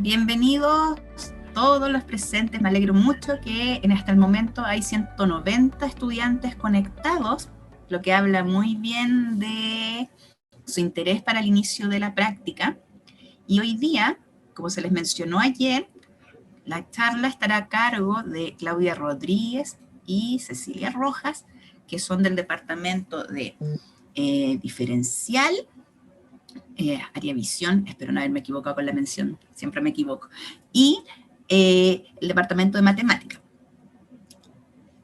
Bienvenidos todos los presentes. Me alegro mucho que hasta el momento hay 190 estudiantes conectados, lo que habla muy bien de su interés para el inicio de la práctica. Y hoy día, como se les mencionó ayer, la charla estará a cargo de Claudia Rodríguez y Cecilia Rojas, que son del departamento de diferencial, área visión, espero no haberme equivocado con la mención, siempre me equivoco, y el departamento de matemática.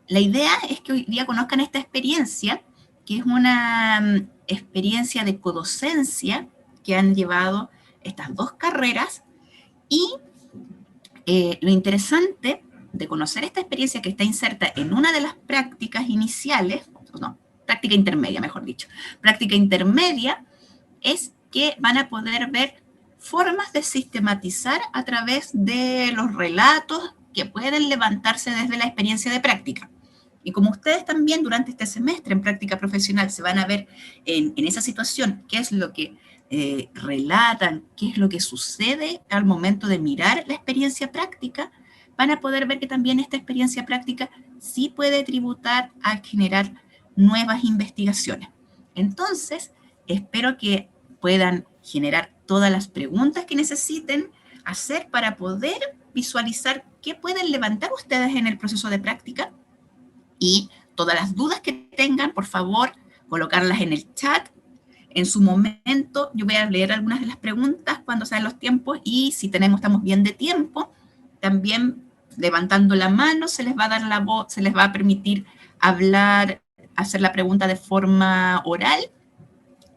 La idea es que hoy día conozcan esta experiencia, que es una experiencia de codocencia que han llevado estas dos carreras, y lo interesante de conocer esta experiencia que está inserta en una de las prácticas iniciales, no, práctica intermedia, mejor dicho, práctica intermedia, es que van a poder ver formas de sistematizar a través de los relatos que pueden levantarse desde la experiencia de práctica. Y como ustedes también durante este semestre en práctica profesional se van a ver en esa situación, qué es lo que relatan, qué es lo que sucede al momento de mirar la experiencia práctica, van a poder ver que también esta experiencia práctica sí puede tributar a generar nuevas investigaciones. Entonces, espero que puedan generar todas las preguntas que necesiten hacer para poder visualizar qué pueden levantar ustedes en el proceso de práctica, y todas las dudas que tengan, por favor, colocarlas en el chat. En su momento, yo voy a leer algunas de las preguntas cuando sean los tiempos, y si estamos bien de tiempo, también levantando la mano se les va a dar la voz, se les va a permitir hablar, hacer la pregunta de forma oral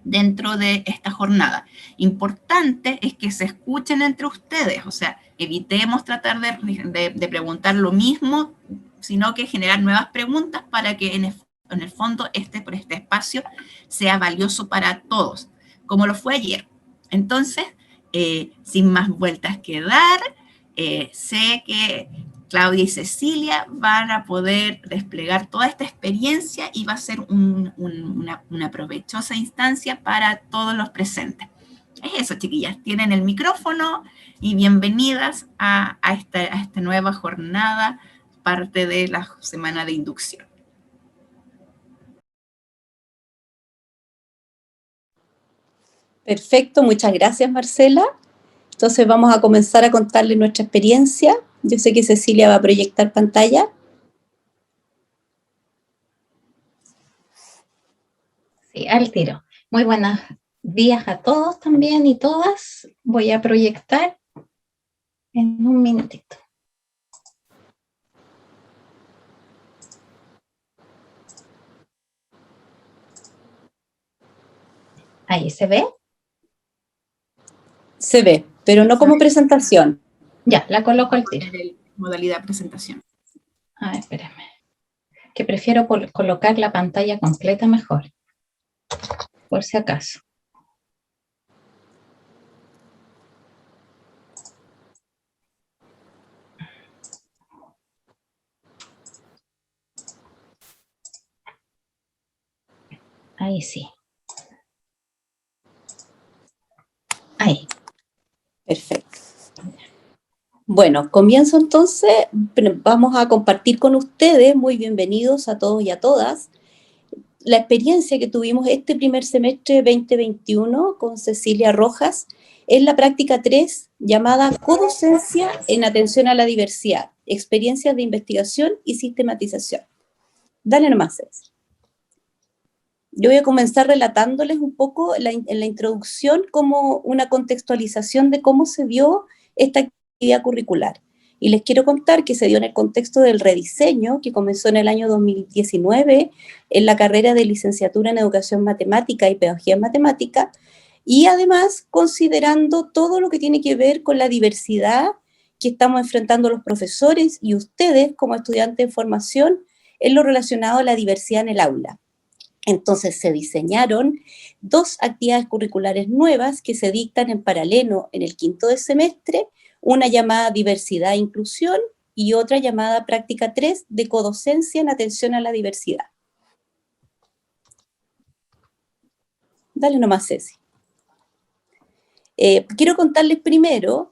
dentro de esta jornada. Importante es que se escuchen entre ustedes, o sea, evitemos tratar de preguntar lo mismo, sino que generar nuevas preguntas para que en el fondo por este espacio sea valioso para todos, como lo fue ayer. Entonces, sin más vueltas que dar, sé que Claudia y Cecilia van a poder desplegar toda esta experiencia y va a ser una provechosa instancia para todos los presentes. Es eso, chiquillas, tienen el micrófono y bienvenidas a esta nueva jornada, parte de la semana de inducción. Perfecto, muchas gracias, Marcela. Entonces vamos a comenzar a contarles nuestra experiencia. Yo sé que Cecilia va a proyectar pantalla. Sí, al tiro. Muy buenos días a todos también y todas. Voy a proyectar en un minutito. Ahí, ¿se ve? Se ve, pero no como presentación. Ya, la coloco al tiro. Modalidad presentación. Ah, espérame. Que prefiero colocar la pantalla completa mejor, por si acaso. Ahí sí. Ahí. Perfecto. Bueno, comienzo entonces. Vamos a compartir con ustedes, muy bienvenidos a todos y a todas, la experiencia que tuvimos este primer semestre 2021 con Cecilia Rojas en la práctica 3 llamada Codocencia en Atención a la Diversidad, Experiencias de Investigación y Sistematización. Dale nomás, Ceci. Yo voy a comenzar relatándoles un poco en la introducción como una contextualización de cómo se dio esta actividad curricular. Y les quiero contar que se dio en el contexto del rediseño que comenzó en el año 2019 en la carrera de licenciatura en Educación Matemática y Pedagogía en Matemática, y además considerando todo lo que tiene que ver con la diversidad que estamos enfrentando los profesores y ustedes como estudiantes en formación en lo relacionado a la diversidad en el aula. Entonces se diseñaron dos actividades curriculares nuevas que se dictan en paralelo en el quinto de semestre, una llamada Diversidad e Inclusión y otra llamada Práctica 3 de Codocencia en Atención a la Diversidad. Dale nomás, Ceci. Quiero contarles primero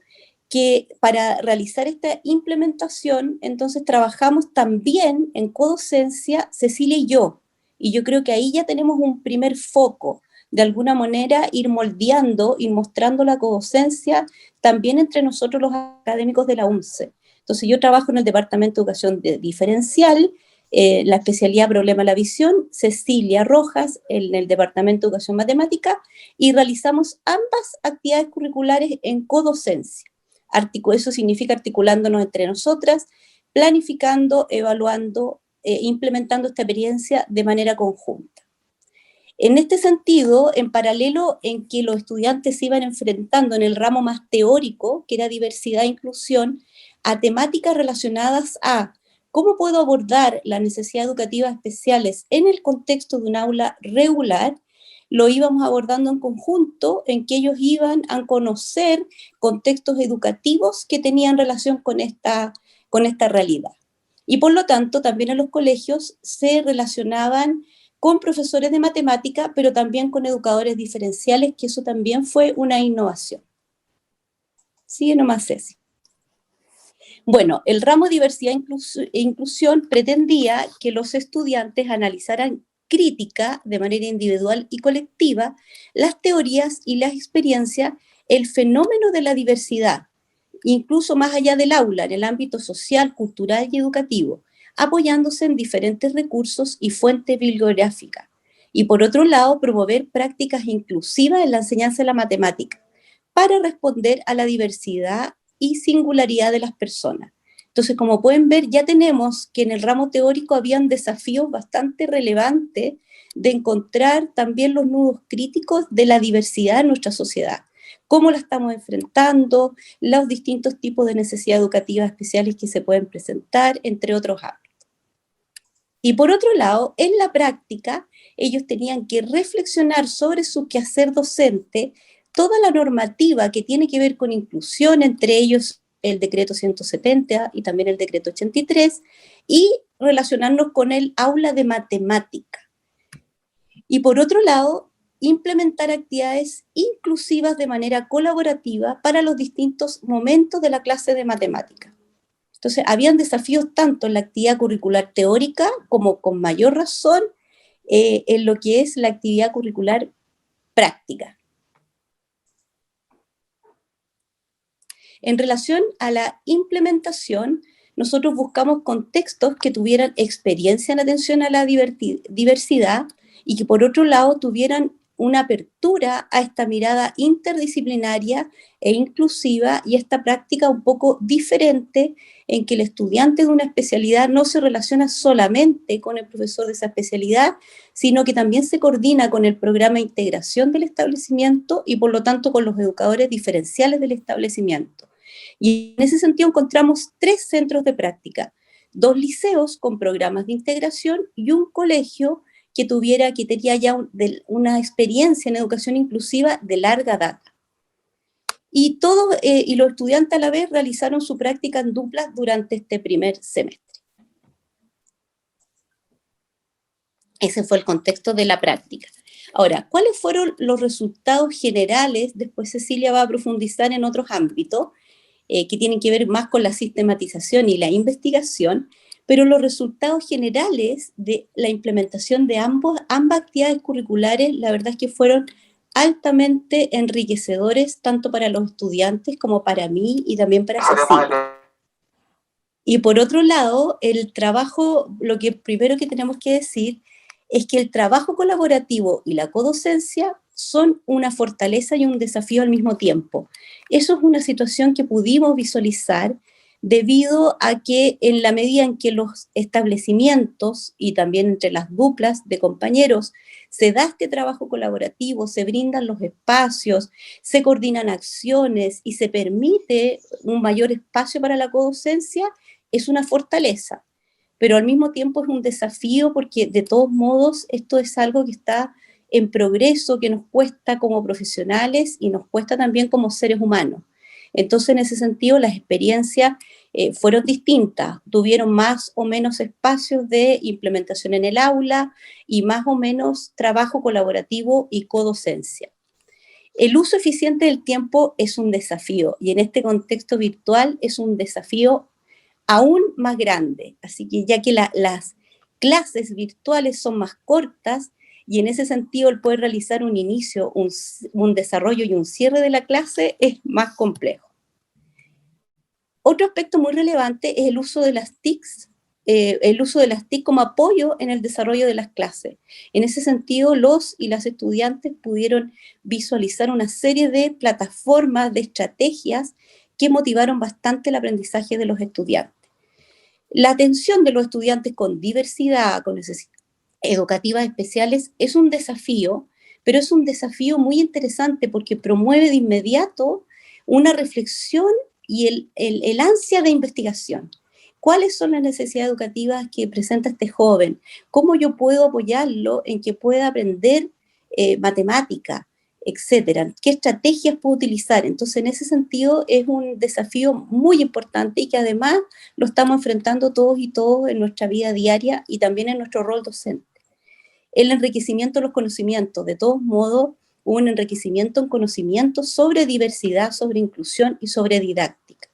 que para realizar esta implementación, entonces trabajamos también en codocencia, Cecilia y yo creo que ahí ya tenemos un primer foco, de alguna manera ir moldeando, ir mostrando la codocencia también entre nosotros los académicos de la UNCE. Entonces yo trabajo en el Departamento de Educación Diferencial, la especialidad Problema de la Visión, Cecilia Rojas en el Departamento de Educación Matemática, y realizamos ambas actividades curriculares en codocencia. Eso significa articulándonos entre nosotras, planificando, evaluando, implementando esta experiencia de manera conjunta. En este sentido, en paralelo en que los estudiantes se iban enfrentando en el ramo más teórico, que era diversidad e inclusión, a temáticas relacionadas a cómo puedo abordar las necesidades educativas especiales en el contexto de un aula regular, lo íbamos abordando en conjunto, en que ellos iban a conocer contextos educativos que tenían relación con esta realidad. Y por lo tanto, también en los colegios se relacionaban con profesores de matemática, pero también con educadores diferenciales, que eso también fue una innovación. Sigue nomás, Ceci. Bueno, el ramo Diversidad e Inclusión pretendía que los estudiantes analizaran crítica de manera individual y colectiva las teorías y las experiencias, el fenómeno de la diversidad, incluso más allá del aula, en el ámbito social, cultural y educativo, apoyándose en diferentes recursos y fuentes bibliográficas. Y por otro lado, promover prácticas inclusivas en la enseñanza de la matemática para responder a la diversidad y singularidad de las personas. Entonces, como pueden ver, ya tenemos que en el ramo teórico habían desafíos bastante relevantes de encontrar también los nudos críticos de la diversidad en nuestra sociedad, cómo la estamos enfrentando, los distintos tipos de necesidades educativas especiales que se pueden presentar, entre otros ámbitos. Y por otro lado, en la práctica, ellos tenían que reflexionar sobre su quehacer docente, toda la normativa que tiene que ver con inclusión, entre ellos el decreto 170 y también el decreto 83, y relacionarnos con el aula de matemática. Y por otro lado, implementar actividades inclusivas de manera colaborativa para los distintos momentos de la clase de matemática. Entonces, habían desafíos tanto en la actividad curricular teórica como con mayor razón en lo que es la actividad curricular práctica. En relación a la implementación, nosotros buscamos contextos que tuvieran experiencia en atención a la diversidad y que por otro lado tuvieran una apertura a esta mirada interdisciplinaria e inclusiva y esta práctica un poco diferente en que el estudiante de una especialidad no se relaciona solamente con el profesor de esa especialidad, sino que también se coordina con el programa de integración del establecimiento y por lo tanto con los educadores diferenciales del establecimiento. Y en ese sentido encontramos 3 centros de práctica, 2 liceos con programas de integración y un colegio que tenía ya una experiencia en educación inclusiva de larga data. Y todos, y los estudiantes a la vez realizaron su práctica en duplas durante este primer semestre. Ese fue el contexto de la práctica. Ahora, ¿cuáles fueron los resultados generales? Después Cecilia va a profundizar en otros ámbitos que tienen que ver más con la sistematización y la investigación, pero los resultados generales de la implementación de ambas actividades curriculares, la verdad es que fueron altamente enriquecedores, tanto para los estudiantes como para mí y también para Cecilia. Y por otro lado, el trabajo, lo que primero que tenemos que decir es que el trabajo colaborativo y la codocencia son una fortaleza y un desafío al mismo tiempo. Eso es una situación que pudimos visualizar debido a que en la medida en que los establecimientos y también entre las duplas de compañeros se da este trabajo colaborativo, se brindan los espacios, se coordinan acciones y se permite un mayor espacio para la codocencia, es una fortaleza. Pero al mismo tiempo es un desafío porque de todos modos esto es algo que está en progreso, que nos cuesta como profesionales y nos cuesta también como seres humanos. Entonces, en ese sentido, las experiencias fueron distintas, tuvieron más o menos espacios de implementación en el aula y más o menos trabajo colaborativo y codocencia. El uso eficiente del tiempo es un desafío y en este contexto virtual es un desafío aún más grande. Así que ya que las clases virtuales son más cortas y en ese sentido el poder realizar un inicio, un desarrollo y un cierre de la clase es más complejo. Otro aspecto muy relevante es el uso de las TICs, como apoyo en el desarrollo de las clases. En ese sentido, los y las estudiantes pudieron visualizar una serie de plataformas, de estrategias que motivaron bastante el aprendizaje de los estudiantes. La atención de los estudiantes con diversidad, con necesidades educativas especiales, es un desafío, pero es un desafío muy interesante porque promueve de inmediato una reflexión y el ansia de investigación. ¿Cuáles son las necesidades educativas que presenta este joven? ¿Cómo yo puedo apoyarlo en que pueda aprender matemática, etcétera? ¿Qué estrategias puedo utilizar? Entonces, en ese sentido, es un desafío muy importante y que además lo estamos enfrentando todos y todos en nuestra vida diaria y también en nuestro rol docente. El enriquecimiento de los conocimientos, de todos modos, hubo un enriquecimiento en conocimientos sobre diversidad, sobre inclusión y sobre didáctica.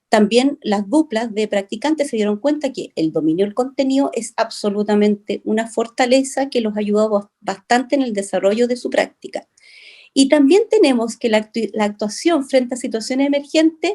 También las duplas de practicantes se dieron cuenta que el dominio del contenido es absolutamente una fortaleza que los ayudó bastante en el desarrollo de su práctica. Y también tenemos que la actuación frente a situaciones emergentes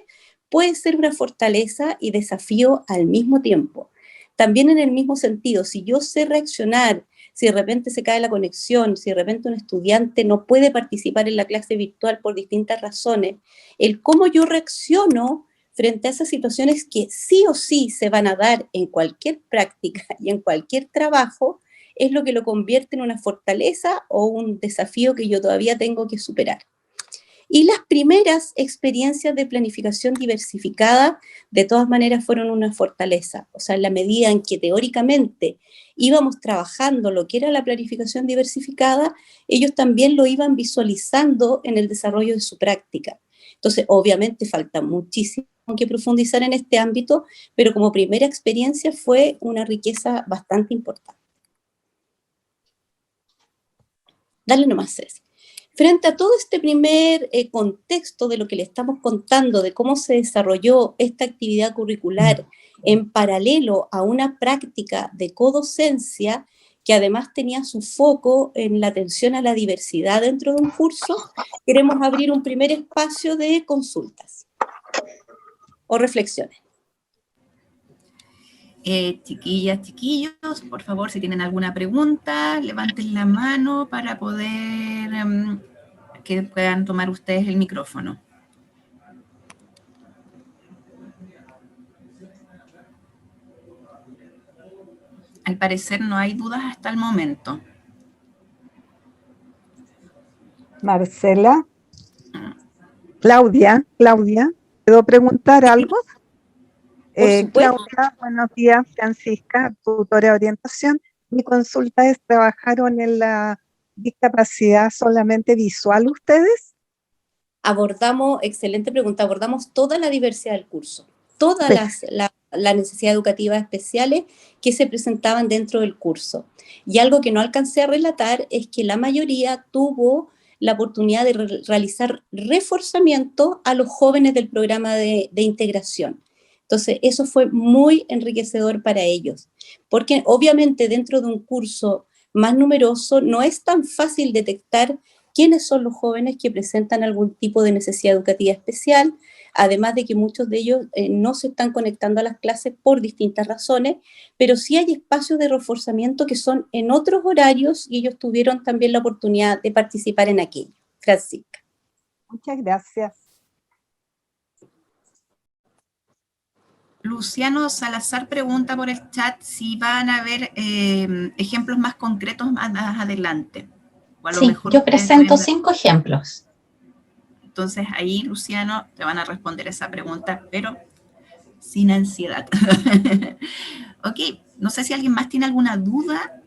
puede ser una fortaleza y desafío al mismo tiempo. También en el mismo sentido, si yo sé reaccionar, si de repente se cae la conexión, si de repente un estudiante no puede participar en la clase virtual por distintas razones, el cómo yo reacciono frente a esas situaciones que sí o sí se van a dar en cualquier práctica y en cualquier trabajo, es lo que lo convierte en una fortaleza o un desafío que yo todavía tengo que superar. Y las primeras experiencias de planificación diversificada, de todas maneras, fueron una fortaleza. O sea, en la medida en que teóricamente íbamos trabajando lo que era la planificación diversificada, ellos también lo iban visualizando en el desarrollo de su práctica. Entonces, obviamente, falta muchísimo que profundizar en este ámbito, pero como primera experiencia fue una riqueza bastante importante. Dale nomás, Ceci. Frente a todo este primer contexto de lo que le estamos contando, de cómo se desarrolló esta actividad curricular en paralelo a una práctica de codocencia, que además tenía su foco en la atención a la diversidad dentro de un curso, queremos abrir un primer espacio de consultas o reflexiones. Chiquillas, chiquillos, por favor, si tienen alguna pregunta, levanten la mano para poder que puedan tomar ustedes el micrófono. Al parecer no hay dudas hasta el momento. Marcela. Claudia, ¿puedo preguntar algo? Claudia, buenos días, Francisca, tutora de orientación. Mi consulta es, ¿trabajaron en la discapacidad solamente visual ustedes? Abordamos, excelente pregunta, abordamos toda la diversidad del curso, todas las necesidades educativas especiales que se presentaban dentro del curso. Y algo que no alcancé a relatar es que la mayoría tuvo la oportunidad de realizar reforzamiento a los jóvenes del programa de integración. Entonces, eso fue muy enriquecedor para ellos, porque obviamente dentro de un curso más numeroso no es tan fácil detectar quiénes son los jóvenes que presentan algún tipo de necesidad educativa especial, además de que muchos de ellos no se están conectando a las clases por distintas razones, pero sí hay espacios de reforzamiento que son en otros horarios y ellos tuvieron también la oportunidad de participar en aquello. Francisca. Muchas gracias. Luciano Salazar pregunta por el chat si van a haber ejemplos más concretos más adelante. Sí, mejor yo presento 5 ejemplos. Entonces ahí, Luciano, te van a responder esa pregunta, pero sin ansiedad. Ok, no sé si alguien más tiene alguna duda.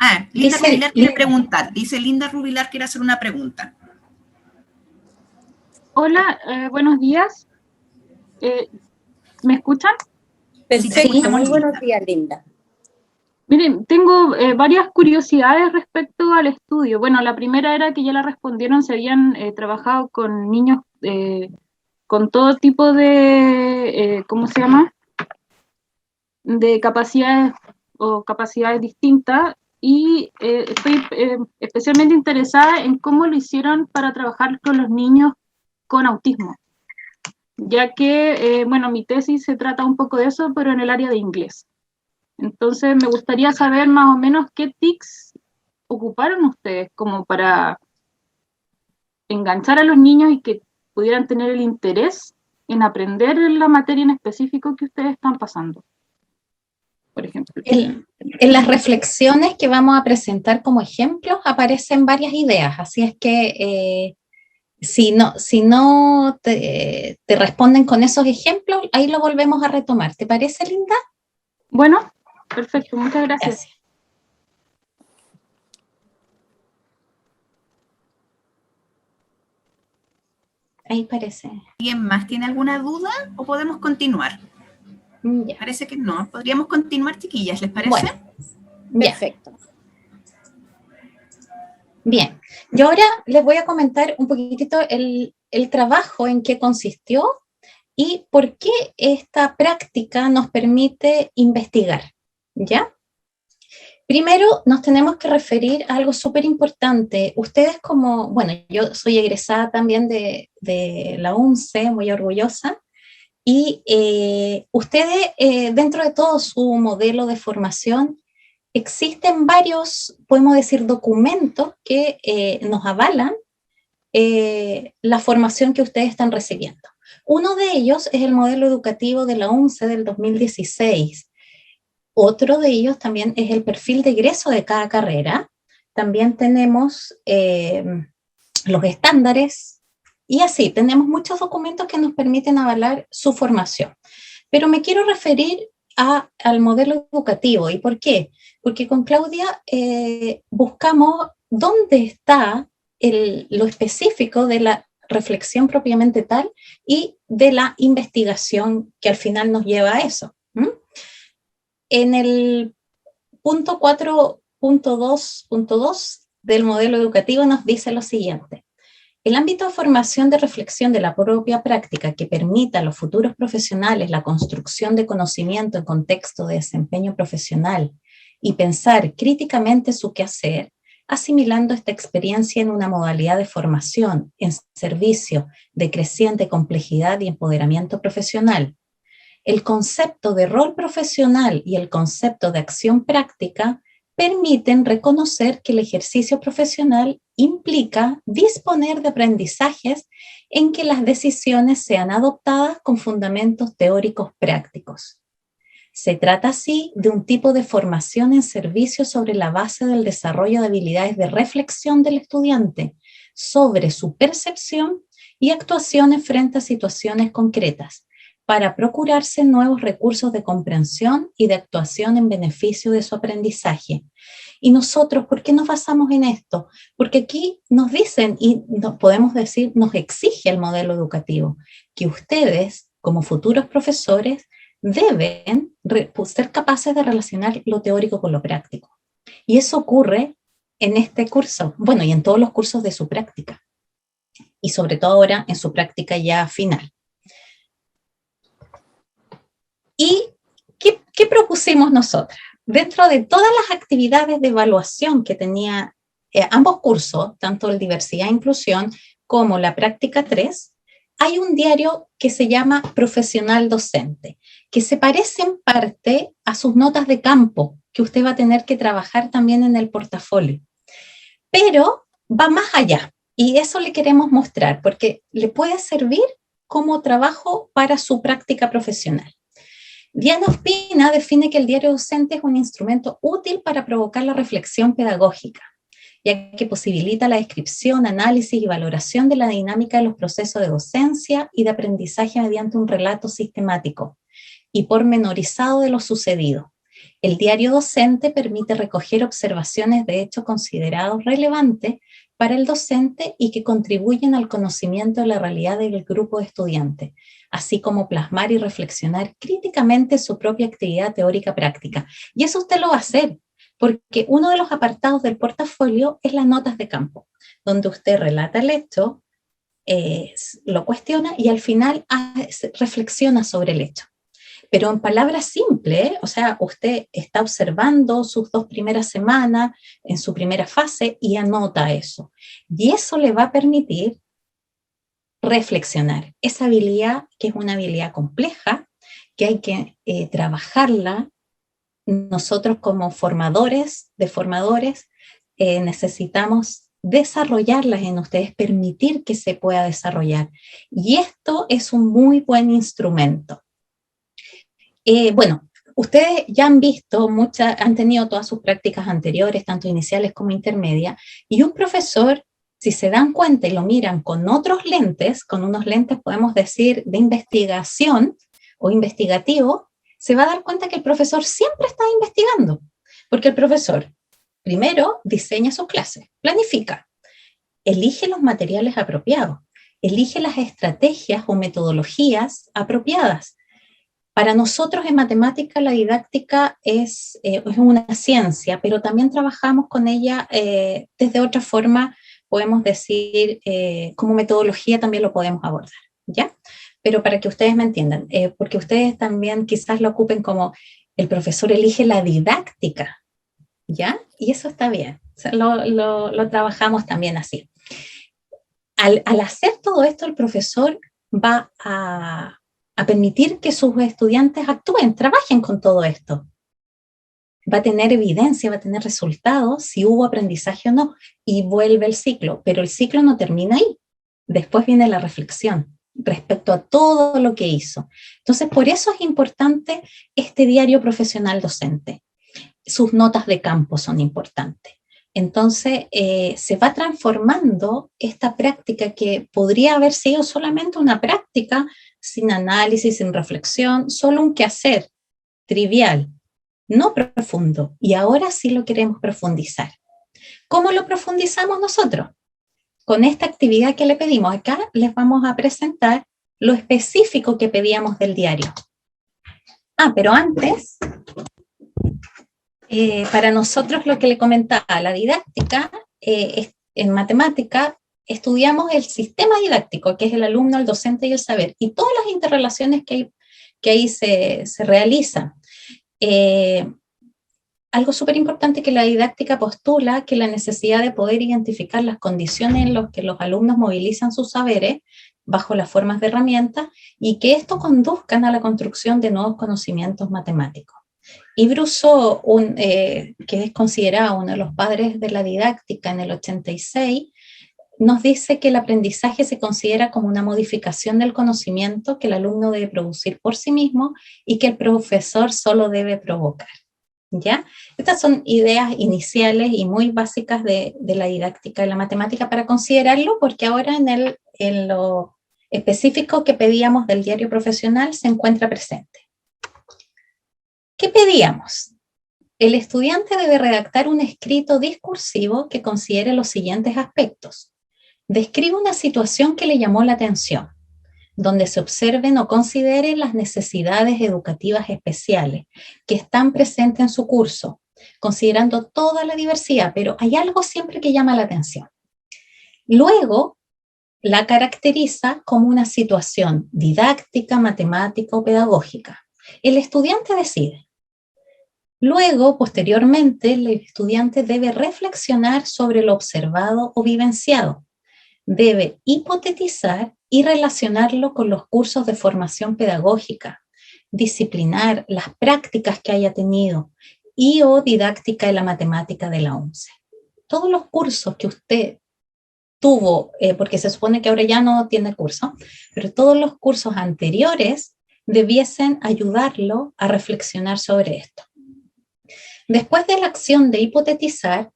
Ah, Linda Rubilar quiere preguntar. Dice Linda Rubilar quiere hacer una pregunta. Hola, buenos días. ¿Me escuchan? Perfecto, muy buenos días, Linda. Miren, tengo varias curiosidades respecto al estudio. Bueno, la primera era que ya la respondieron, se habían trabajado con niños con todo tipo de, ¿cómo se llama? De capacidades o capacidades distintas, y estoy especialmente interesada en cómo lo hicieron para trabajar con los niños con autismo, ya que, bueno, mi tesis se trata un poco de eso, pero en el área de inglés. Entonces me gustaría saber más o menos qué tics ocuparon ustedes como para enganchar a los niños y que pudieran tener el interés en aprender la materia en específico que ustedes están pasando, por ejemplo. En las reflexiones que vamos a presentar como ejemplos aparecen varias ideas, así es que si no te responden con esos ejemplos, ahí lo volvemos a retomar. ¿Te parece, Linda? Bueno, perfecto, muchas gracias. Gracias. Ahí parece. ¿Alguien más tiene alguna duda o podemos continuar? Ya. Parece que no. Podríamos continuar, chiquillas, ¿les parece? Bueno, ya. Perfecto. Bien, yo ahora les voy a comentar un poquitito el trabajo en qué consistió y por qué esta práctica nos permite investigar, ¿ya? Primero nos tenemos que referir a algo súper importante. Ustedes bueno, yo soy egresada también de la UNCE, muy orgullosa, y ustedes, dentro de todo su modelo de formación, existen varios, podemos decir, documentos que nos avalan la formación que ustedes están recibiendo. Uno de ellos es el modelo educativo de la UNCE del 2016. Otro de ellos también es el perfil de egreso de cada carrera. También tenemos los estándares y así, tenemos muchos documentos que nos permiten avalar su formación. Pero me quiero referir al modelo educativo. ¿Y por qué? Porque con Claudia buscamos dónde está lo específico de la reflexión propiamente tal y de la investigación que al final nos lleva a eso. En el punto 4.2.2 del modelo educativo nos dice lo siguiente: el ámbito de formación de reflexión de la propia práctica que permita a los futuros profesionales la construcción de conocimiento en contexto de desempeño profesional y pensar críticamente su quehacer, asimilando esta experiencia en una modalidad de formación en servicio de creciente complejidad y empoderamiento profesional. El concepto de rol profesional y el concepto de acción práctica permiten reconocer que el ejercicio profesional implica disponer de aprendizajes en que las decisiones sean adoptadas con fundamentos teóricos prácticos. Se trata así de un tipo de formación en servicio sobre la base del desarrollo de habilidades de reflexión del estudiante sobre su percepción y actuaciones frente a situaciones concretas, para procurarse nuevos recursos de comprensión y de actuación en beneficio de su aprendizaje. Y nosotros, ¿por qué nos basamos en esto? Porque aquí nos dicen, y podemos decir, nos exige el modelo educativo, que ustedes, como futuros profesores, deben ser capaces de relacionar lo teórico con lo práctico. Y eso ocurre en este curso, bueno, y en todos los cursos de su práctica. Y sobre todo ahora en su práctica ya final. ¿Y qué propusimos nosotras? Dentro de todas las actividades de evaluación que tenía ambos cursos, tanto el Diversidad e Inclusión como la Práctica 3, hay un diario que se llama Profesional Docente, que se parece en parte a sus notas de campo, que usted va a tener que trabajar también en el portafolio. Pero va más allá, y eso le queremos mostrar, porque le puede servir como trabajo para su práctica profesional. Diana Ospina define que el diario docente es un instrumento útil para provocar la reflexión pedagógica, ya que posibilita la descripción, análisis y valoración de la dinámica de los procesos de docencia y de aprendizaje mediante un relato sistemático y pormenorizado de lo sucedido. El diario docente permite recoger observaciones de hechos considerados relevantes para el docente y que contribuyen al conocimiento de la realidad del grupo de estudiantes, así como plasmar y reflexionar críticamente su propia actividad teórica práctica. Y eso usted lo va a hacer, porque uno de los apartados del portafolio es las notas de campo, donde usted relata el hecho, lo cuestiona y al final reflexiona sobre el hecho. Pero en palabras simples, o sea, usted está observando sus 2 primeras semanas en su primera fase y anota eso. Y eso le va a permitir reflexionar. Esa habilidad, que es una habilidad compleja, que hay que trabajarla. Nosotros como formadores de formadores necesitamos desarrollarlas en ustedes, permitir que se pueda desarrollar. Y esto es un muy buen instrumento. Bueno, ustedes ya han visto, han tenido todas sus prácticas anteriores, tanto iniciales como intermedias, y un profesor, si se dan cuenta y lo miran con otros lentes, con unos lentes podemos decir de investigación o investigativo, se va a dar cuenta que el profesor siempre está investigando, porque el profesor primero diseña sus clases, planifica, elige los materiales apropiados, elige las estrategias o metodologías apropiadas. Para nosotros en matemática la didáctica es una ciencia, pero también trabajamos con ella desde otra forma, podemos decir, como metodología también lo podemos abordar, ¿ya? Pero para que ustedes me entiendan, porque ustedes también quizás lo ocupen como el profesor elige la didáctica, ¿ya? Y eso está bien, o sea, lo trabajamos también así. Al hacer todo esto, el profesor va a permitir que sus estudiantes actúen, trabajen con todo esto. Va a tener evidencia, va a tener resultados, si hubo aprendizaje o no, y vuelve el ciclo, pero el ciclo no termina ahí. Después viene la reflexión respecto a todo lo que hizo. Entonces, por eso es importante este diario profesional docente. Sus notas de campo son importantes. Entonces, se va transformando esta práctica que podría haber sido solamente una práctica sin análisis, sin reflexión, solo un quehacer trivial, no profundo. Y ahora sí lo queremos profundizar. ¿Cómo lo profundizamos nosotros? Con esta actividad que le pedimos. Acá les vamos a presentar lo específico que pedíamos del diario. Pero antes, para nosotros lo que le comentaba, la didáctica, en matemática, estudiamos el sistema didáctico, que es el alumno, el docente y el saber, y todas las interrelaciones que ahí se realizan. Algo súper importante que la didáctica postula, que la necesidad de poder identificar las condiciones en las que los alumnos movilizan sus saberes bajo las formas de herramientas y que esto conduzcan a la construcción de nuevos conocimientos matemáticos. Y Brousseau, que es considerado uno de los padres de la didáctica en el 86, nos dice que el aprendizaje se considera como una modificación del conocimiento que el alumno debe producir por sí mismo y que el profesor solo debe provocar. ¿Ya? Estas son ideas iniciales y muy básicas de la didáctica de la matemática para considerarlo, porque ahora en lo específico que pedíamos del diario profesional se encuentra presente. ¿Qué pedíamos? El estudiante debe redactar un escrito discursivo que considere los siguientes aspectos. Describe una situación que le llamó la atención, donde se observen o consideren las necesidades educativas especiales que están presentes en su curso, considerando toda la diversidad, pero hay algo siempre que llama la atención. Luego, la caracteriza como una situación didáctica, matemática o pedagógica. El estudiante decide. Luego, posteriormente, el estudiante debe reflexionar sobre lo observado o vivenciado. Debe hipotetizar y relacionarlo con los cursos de formación pedagógica, disciplinar las prácticas que haya tenido y o didáctica de la matemática de la ONCE. Todos los cursos que usted tuvo, porque se supone que ahora ya no tiene curso, pero todos los cursos anteriores debiesen ayudarlo a reflexionar sobre esto. Después de la acción de hipotetizar,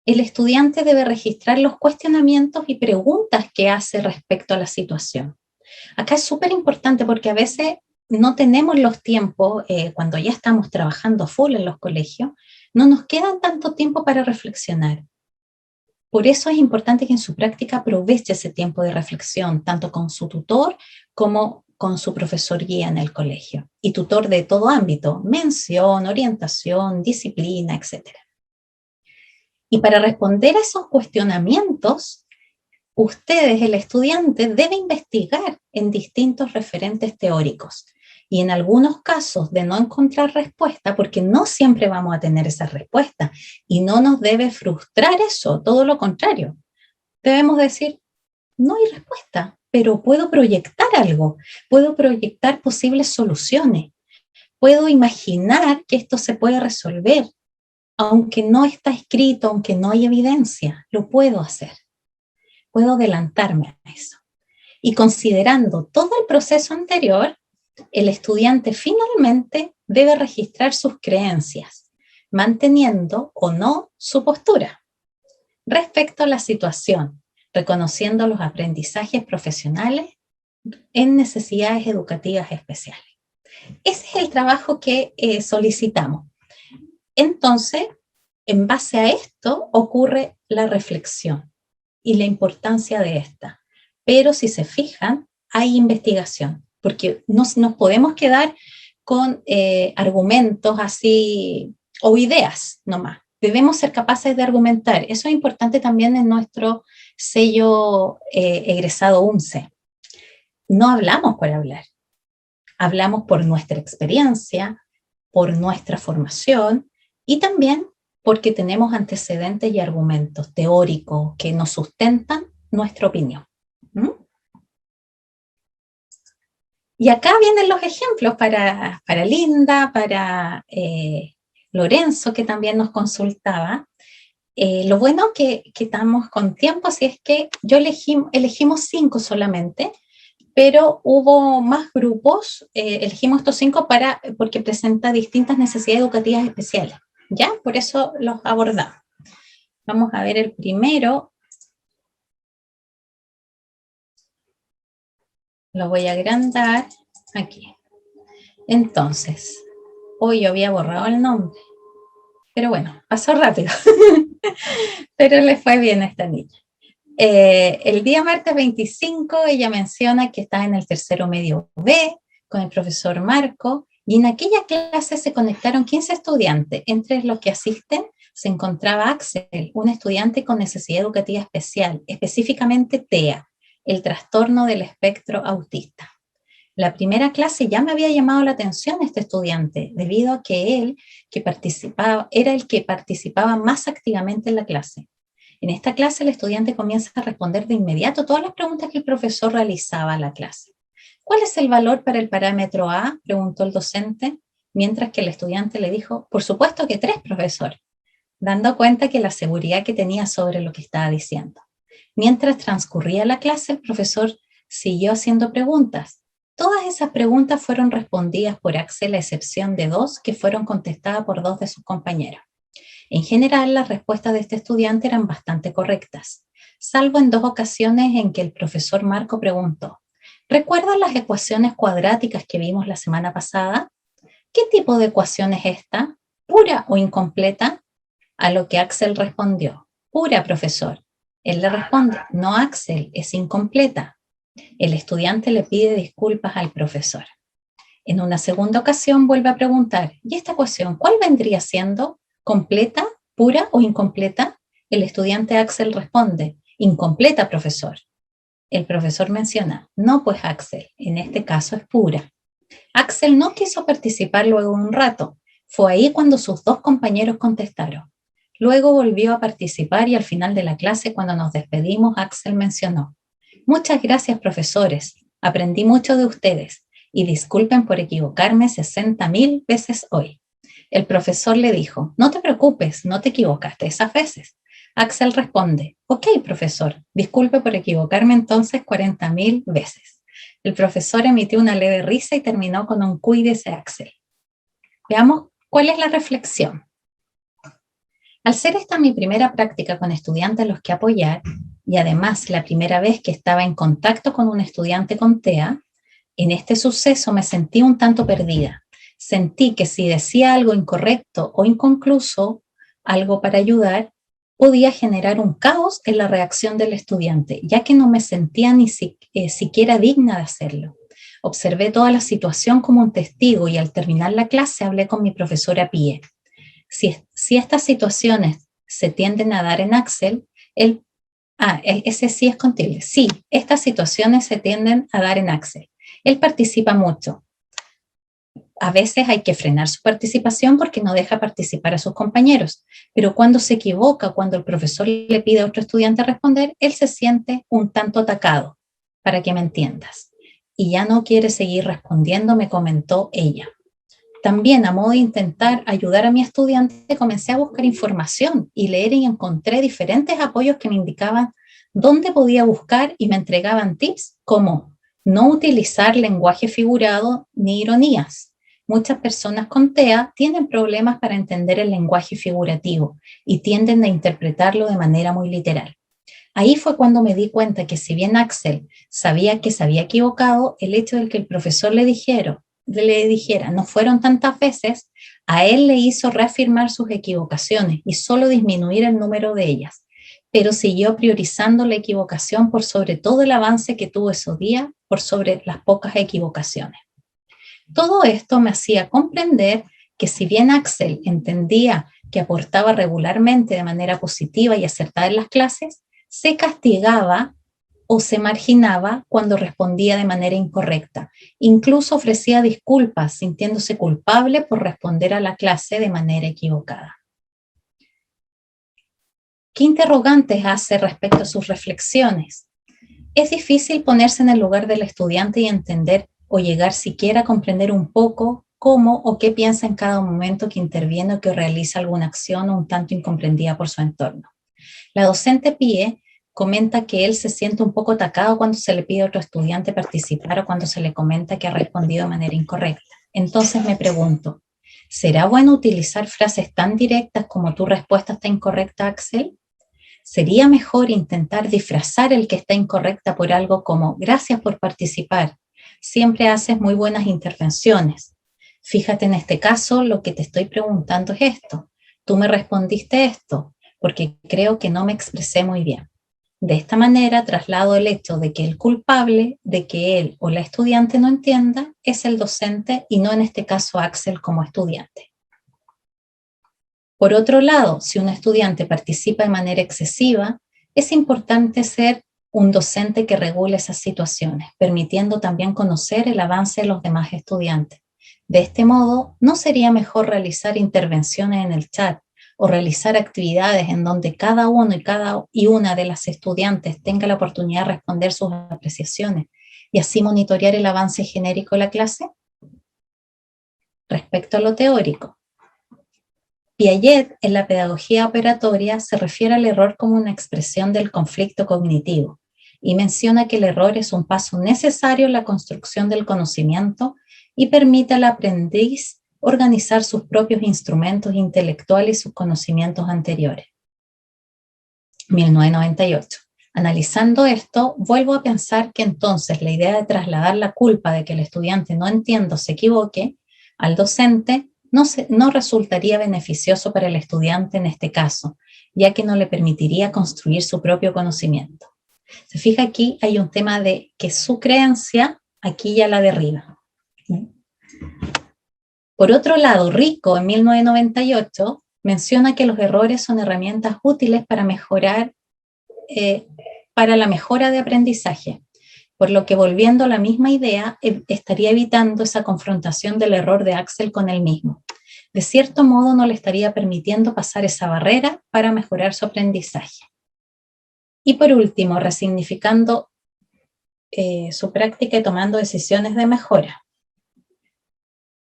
el estudiante debe registrar los cuestionamientos y preguntas que hace respecto a la situación. Acá es súper importante porque a veces no tenemos los tiempos, cuando ya estamos trabajando full en los colegios, no nos queda tanto tiempo para reflexionar. Por eso es importante que en su práctica aproveche ese tiempo de reflexión, tanto con su tutor como con su profesor guía en el colegio y tutor de todo ámbito, mención, orientación, disciplina, etc. Y para responder a esos cuestionamientos, ustedes, el estudiante, debe investigar en distintos referentes teóricos. Y en algunos casos de no encontrar respuesta, porque no siempre vamos a tener esa respuesta, y no nos debe frustrar eso, todo lo contrario. Debemos decir, no hay respuesta, pero puedo proyectar algo, puedo proyectar posibles soluciones, puedo imaginar que esto se puede resolver, aunque no está escrito, aunque no hay evidencia, lo puedo hacer. Puedo adelantarme a eso. Y considerando todo el proceso anterior, el estudiante finalmente debe registrar sus creencias, manteniendo o no su postura respecto a la situación, reconociendo los aprendizajes profesionales en necesidades educativas especiales. Ese es el trabajo que solicitamos. Entonces, en base a esto ocurre la reflexión y la importancia de esta. Pero si se fijan, hay investigación, porque no nos podemos quedar con argumentos así o ideas nomás. Debemos ser capaces de argumentar. Eso es importante también en nuestro sello egresado UNCE. No hablamos por hablar, hablamos por nuestra experiencia, por nuestra formación y también porque tenemos antecedentes y argumentos teóricos que nos sustentan nuestra opinión. Y acá vienen los ejemplos para Linda, para Lorenzo, que también nos consultaba. Lo bueno que estamos con tiempo, así es que elegimos 5 solamente, pero hubo más grupos, elegimos estos 5 porque presenta distintas necesidades educativas especiales, ¿ya? Por eso los abordamos. Vamos a ver el primero. Lo voy a agrandar aquí. Entonces, hoy yo había borrado el nombre, pero bueno, pasó rápido, pero le fue bien a esta niña. El día martes 25 ella menciona que está en el tercero medio B con el profesor Marco y en aquella clase se conectaron 15 estudiantes. Entre los que asisten se encontraba Axel, un estudiante con necesidad educativa especial, específicamente TEA, el trastorno del espectro autista. La primera clase ya me había llamado la atención este estudiante, debido a que él era el que participaba más activamente en la clase. En esta clase el estudiante comienza a responder de inmediato todas las preguntas que el profesor realizaba a la clase. ¿Cuál es el valor para el parámetro A?, preguntó el docente, mientras que el estudiante le dijo, por supuesto que 3, profesor, dando cuenta que la seguridad que tenía sobre lo que estaba diciendo. Mientras transcurría la clase, el profesor siguió haciendo preguntas. Todas esas preguntas fueron respondidas por Axel, a excepción de 2 que fueron contestadas por 2 de sus compañeros. En general, las respuestas de este estudiante eran bastante correctas, salvo en 2 ocasiones en que el profesor Marco preguntó, ¿recuerdan las ecuaciones cuadráticas que vimos la semana pasada? ¿Qué tipo de ecuación es esta? ¿Pura o incompleta? A lo que Axel respondió, pura, profesor. Él le responde, no, Axel, es incompleta. El estudiante le pide disculpas al profesor. En una segunda ocasión vuelve a preguntar, ¿y esta ecuación cuál vendría siendo? ¿Completa, pura o incompleta? El estudiante Axel responde, incompleta, profesor. El profesor menciona, no pues Axel, en este caso es pura. Axel no quiso participar luego de un rato. Fue ahí cuando sus 2 compañeros contestaron. Luego volvió a participar y al final de la clase, cuando nos despedimos, Axel mencionó, muchas gracias, profesores, aprendí mucho de ustedes y disculpen por equivocarme 60.000 veces hoy. El profesor le dijo, no te preocupes, no te equivocaste esas veces. Axel responde, ok, profesor, disculpe por equivocarme entonces 40.000 veces. El profesor emitió una leve risa y terminó con un cuídese, Axel. Veamos cuál es la reflexión. Al ser esta mi primera práctica con estudiantes a los que apoyar, y además la primera vez que estaba en contacto con un estudiante con TEA, en este suceso me sentí un tanto perdida. Sentí que si decía algo incorrecto o inconcluso, algo para ayudar, podía generar un caos en la reacción del estudiante, ya que no me sentía ni siquiera digna de hacerlo. Observé toda la situación como un testigo y al terminar la clase hablé con mi profesora Pie. Si estas situaciones se tienden a dar en Axel, ese sí es con tilde. Sí, estas situaciones se tienden a dar en Axel. Él participa mucho. A veces hay que frenar su participación porque no deja participar a sus compañeros, pero cuando se equivoca, cuando el profesor le pide a otro estudiante responder, él se siente un tanto atacado, para que me entiendas. Y ya no quiere seguir respondiendo, me comentó ella. También, a modo de intentar ayudar a mi estudiante, comencé a buscar información y leer y encontré diferentes apoyos que me indicaban dónde podía buscar y me entregaban tips como no utilizar lenguaje figurado ni ironías. Muchas personas con TEA tienen problemas para entender el lenguaje figurativo y tienden a interpretarlo de manera muy literal. Ahí fue cuando me di cuenta que si bien Axel sabía que se había equivocado, el hecho de que el profesor le dijera, no fueron tantas veces, a él le hizo reafirmar sus equivocaciones y solo disminuir el número de ellas, pero siguió priorizando la equivocación por sobre todo el avance que tuvo ese día, por sobre las pocas equivocaciones. Todo esto me hacía comprender que si bien Axel entendía que aportaba regularmente de manera positiva y acertada en las clases, se castigaba o se marginaba cuando respondía de manera incorrecta. Incluso ofrecía disculpas, sintiéndose culpable por responder a la clase de manera equivocada. ¿Qué interrogantes hace respecto a sus reflexiones? Es difícil ponerse en el lugar del estudiante y entender o llegar siquiera a comprender un poco cómo o qué piensa en cada momento que interviene o que realiza alguna acción un tanto incomprendida por su entorno. La docente Pie comenta que él se siente un poco atacado cuando se le pide a otro estudiante participar o cuando se le comenta que ha respondido de manera incorrecta. Entonces me pregunto, ¿será bueno utilizar frases tan directas como tu respuesta está incorrecta, Axel? ¿Sería mejor intentar disfrazar el que está incorrecta por algo como gracias por participar? Siempre haces muy buenas intervenciones. Fíjate en este caso, lo que te estoy preguntando es esto. Tú me respondiste esto porque creo que no me expresé muy bien. De esta manera traslado el hecho de que el culpable de que él o la estudiante no entienda es el docente y no en este caso Axel como estudiante. Por otro lado, si un estudiante participa de manera excesiva, es importante ser un docente que regule esas situaciones, permitiendo también conocer el avance de los demás estudiantes. De este modo, ¿no sería mejor realizar intervenciones en el chat o realizar actividades en donde cada uno y una de las estudiantes tenga la oportunidad de responder sus apreciaciones y así monitorear el avance genérico de la clase? Respecto a lo teórico, Piaget en la pedagogía operatoria se refiere al error como una expresión del conflicto cognitivo y menciona que el error es un paso necesario en la construcción del conocimiento y permite al aprendiz organizar sus propios instrumentos intelectuales y sus conocimientos anteriores. 1998. Analizando esto, vuelvo a pensar que entonces la idea de trasladar la culpa de que el estudiante no entienda o se equivoque al docente no resultaría beneficioso para el estudiante en este caso, ya que no le permitiría construir su propio conocimiento. Se fija aquí, hay un tema de que su creencia aquí ya la derriba. Por otro lado, Rico, en 1998, menciona que los errores son herramientas útiles para mejorar, para la mejora de aprendizaje, por lo que volviendo a la misma idea, estaría evitando esa confrontación del error de Axel con él mismo. De cierto modo, no le estaría permitiendo pasar esa barrera para mejorar su aprendizaje. Y por último, resignificando su práctica y tomando decisiones de mejora.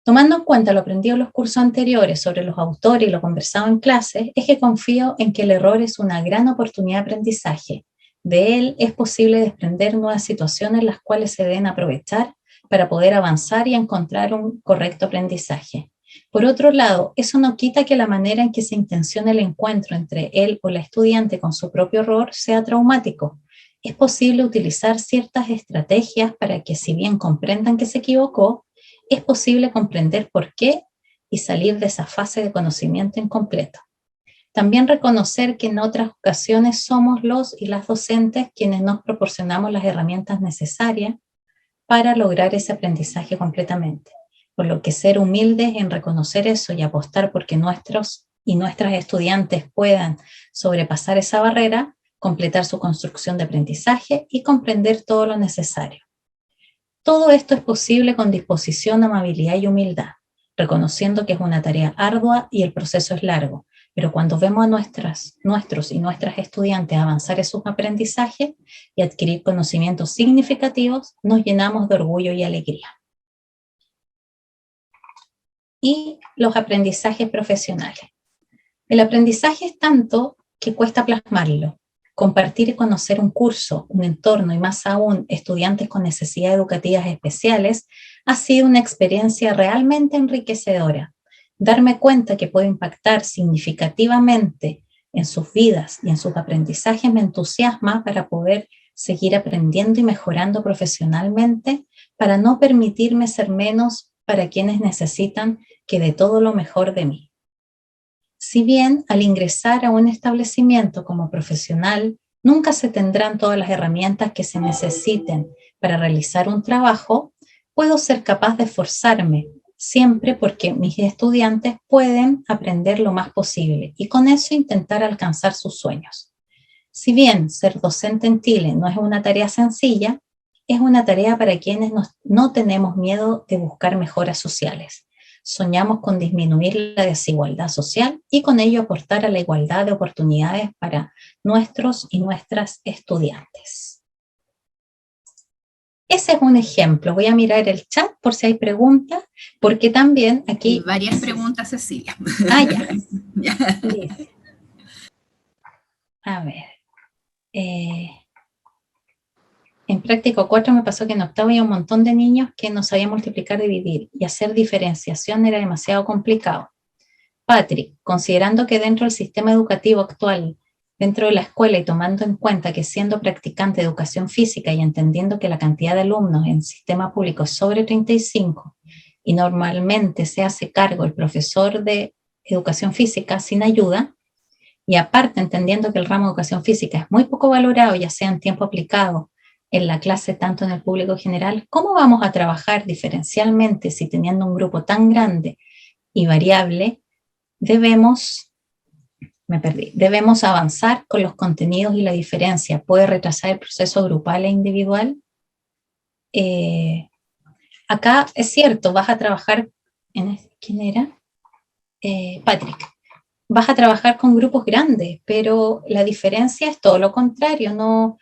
Tomando en cuenta lo aprendido en los cursos anteriores sobre los autores y lo conversado en clases, es que confío en que el error es una gran oportunidad de aprendizaje. De él es posible desprender nuevas situaciones las cuales se deben aprovechar para poder avanzar y encontrar un correcto aprendizaje. Por otro lado, eso no quita que la manera en que se intenciona el encuentro entre él o la estudiante con su propio error sea traumático. Es posible utilizar ciertas estrategias para que, si bien comprendan que se equivocó, es posible comprender por qué y salir de esa fase de conocimiento incompleto. También reconocer que en otras ocasiones somos los y las docentes quienes nos proporcionamos las herramientas necesarias para lograr ese aprendizaje completamente. Por lo que ser humildes en reconocer eso y apostar porque nuestros y nuestras estudiantes puedan sobrepasar esa barrera, completar su construcción de aprendizaje y comprender todo lo necesario. Todo esto es posible con disposición, amabilidad y humildad, reconociendo que es una tarea ardua y el proceso es largo, pero cuando vemos a nuestros y nuestras estudiantes avanzar en sus aprendizajes y adquirir conocimientos significativos, nos llenamos de orgullo y alegría. Y los aprendizajes profesionales. El aprendizaje es tanto que cuesta plasmarlo. Compartir y conocer un curso, un entorno y más aún estudiantes con necesidades educativas especiales ha sido una experiencia realmente enriquecedora. Darme cuenta que puedo impactar significativamente en sus vidas y en sus aprendizajes me entusiasma para poder seguir aprendiendo y mejorando profesionalmente, para no permitirme ser menos para quienes necesitan que dé todo lo mejor de mí. Si bien al ingresar a un establecimiento como profesional, nunca se tendrán todas las herramientas que se necesiten para realizar un trabajo, puedo ser capaz de esforzarme siempre porque mis estudiantes pueden aprender lo más posible y con eso intentar alcanzar sus sueños. Si bien ser docente en Chile no es una tarea sencilla, es una tarea para quienes no tenemos miedo de buscar mejoras sociales. Soñamos con disminuir la desigualdad social y con ello aportar a la igualdad de oportunidades para nuestros y nuestras estudiantes. Ese es un ejemplo. Voy a mirar el chat por si hay preguntas, porque también aquí... Hay varias preguntas, Cecilia. Ah, ya. Ya. A ver. En práctico 4 me pasó que en octavo había un montón de niños que no sabían multiplicar, dividir, y hacer diferenciación era demasiado complicado. Patrick, considerando que dentro del sistema educativo actual, dentro de la escuela y tomando en cuenta que siendo practicante de educación física y entendiendo que la cantidad de alumnos en el sistema público es sobre 35 y normalmente se hace cargo el profesor de educación física sin ayuda, y aparte entendiendo que el ramo de educación física es muy poco valorado, ya sea en tiempo aplicado, en la clase, tanto en el público general, ¿cómo vamos a trabajar diferencialmente si teniendo un grupo tan grande y variable debemos avanzar con los contenidos y la diferencia? ¿Puede retrasar el proceso grupal e individual? Acá es cierto, vas a trabajar, ¿quién era? Patrick. Vas a trabajar con grupos grandes, pero la diferencia es todo lo contrario, no...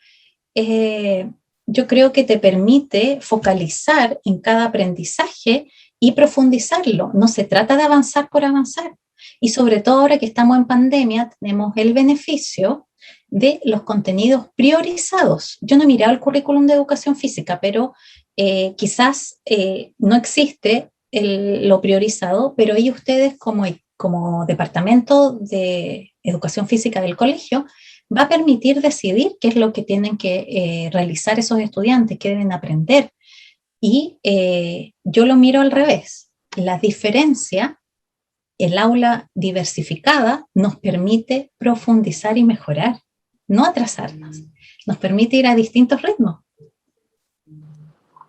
yo creo que te permite focalizar en cada aprendizaje y profundizarlo. No se trata de avanzar por avanzar. Y sobre todo ahora que estamos en pandemia, tenemos el beneficio de los contenidos priorizados. Yo no he mirado el currículum de educación física, pero quizás no existe lo priorizado, pero ahí ustedes como departamento de educación física del colegio va a permitir decidir qué es lo que tienen que realizar esos estudiantes, qué deben aprender. Y yo lo miro al revés. La diferencia, el aula diversificada nos permite profundizar y mejorar, no atrasarnos. Nos permite ir a distintos ritmos.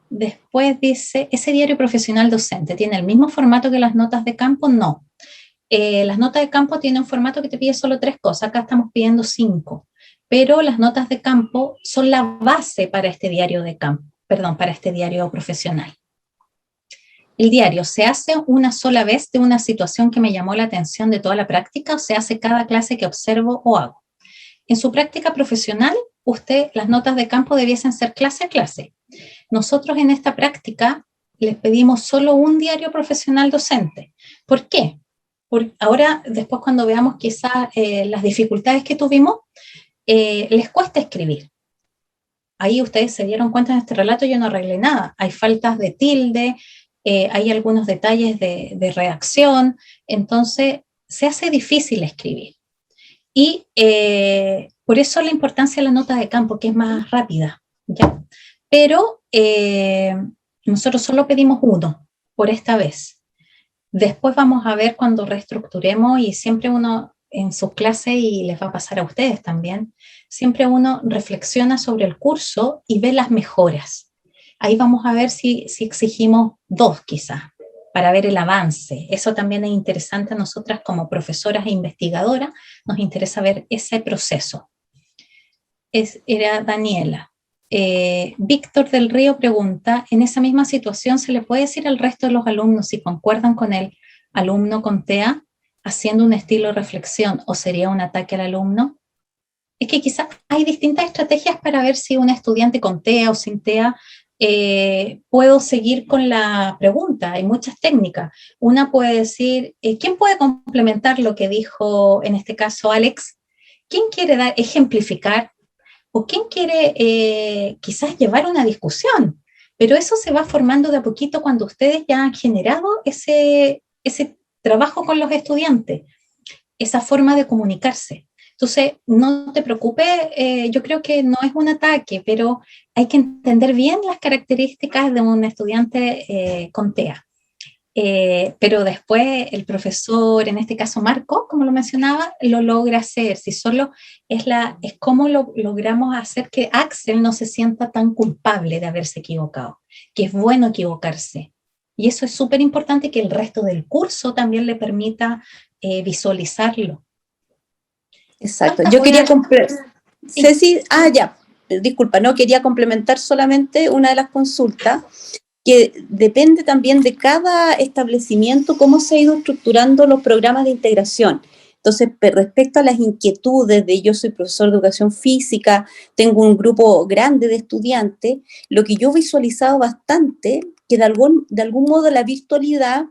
Después dice, ¿ese diario profesional docente tiene el mismo formato que las notas de campo? No. Las notas de campo tienen un formato que te pide solo 3 cosas, acá estamos pidiendo 5, pero las notas de campo son la base para este diario de campo, para este diario profesional. ¿El diario se hace una sola vez de una situación que me llamó la atención de toda la práctica o se hace cada clase que observo o hago? En su práctica profesional, las notas de campo debiesen ser clase a clase. Nosotros en esta práctica les pedimos solo un diario profesional docente. ¿Por qué? Porque ahora, después cuando veamos quizás las dificultades que tuvimos, les cuesta escribir. Ahí ustedes se dieron cuenta en este relato, yo no arreglé nada. Hay faltas de tilde, hay algunos detalles de redacción, entonces se hace difícil escribir. Y por eso la importancia de la nota de campo, que es más rápida, ¿ya? Pero nosotros solo pedimos 1 por esta vez. Después vamos a ver cuando reestructuremos y siempre uno en sus clases, y les va a pasar a ustedes también, siempre uno reflexiona sobre el curso y ve las mejoras. Ahí vamos a ver si exigimos 2 quizás, para ver el avance. Eso también es interesante a nosotras como profesoras e investigadoras, nos interesa ver ese proceso. Era Daniela. Víctor del Río pregunta, ¿en esa misma situación se le puede decir al resto de los alumnos si concuerdan con el alumno con TEA haciendo un estilo de reflexión o sería un ataque al alumno? Es que quizás hay distintas estrategias para ver si un estudiante con TEA o sin TEA puedo seguir con la pregunta. Hay muchas técnicas. Una puede decir, ¿quién puede complementar lo que dijo en este caso Alex? ¿Quién quiere ejemplificar? ¿O quién quiere quizás llevar una discusión? Pero eso se va formando de a poquito cuando ustedes ya han generado ese trabajo con los estudiantes, esa forma de comunicarse. Entonces, no te preocupes, yo creo que no es un ataque, pero hay que entender bien las características de un estudiante con TEA. Pero después el profesor, en este caso Marco, como lo mencionaba, lo logra hacer. Si solo es cómo lo logramos hacer que Axel no se sienta tan culpable de haberse equivocado, que es bueno equivocarse. Y eso es súper importante, que el resto del curso también le permita visualizarlo. Exacto. Yo quería Ceci, ya, disculpa, no, quería complementar solamente una de las consultas, que depende también de cada establecimiento cómo se ha ido estructurando los programas de integración. Entonces, respecto a las inquietudes de yo soy profesor de educación física, tengo un grupo grande de estudiantes, lo que yo he visualizado bastante, que de algún modo la virtualidad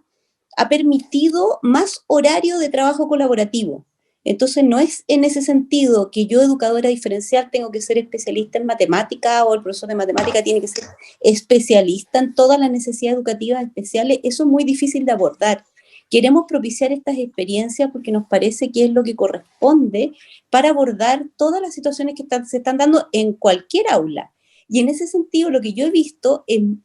ha permitido más horario de trabajo colaborativo. Entonces, no es en ese sentido que yo, educadora diferencial, tengo que ser especialista en matemática, o el profesor de matemática tiene que ser especialista en todas las necesidades educativas especiales. Eso es muy difícil de abordar. Queremos propiciar estas experiencias porque nos parece que es lo que corresponde para abordar todas las situaciones que se están dando en cualquier aula. Y en ese sentido, lo que yo he visto en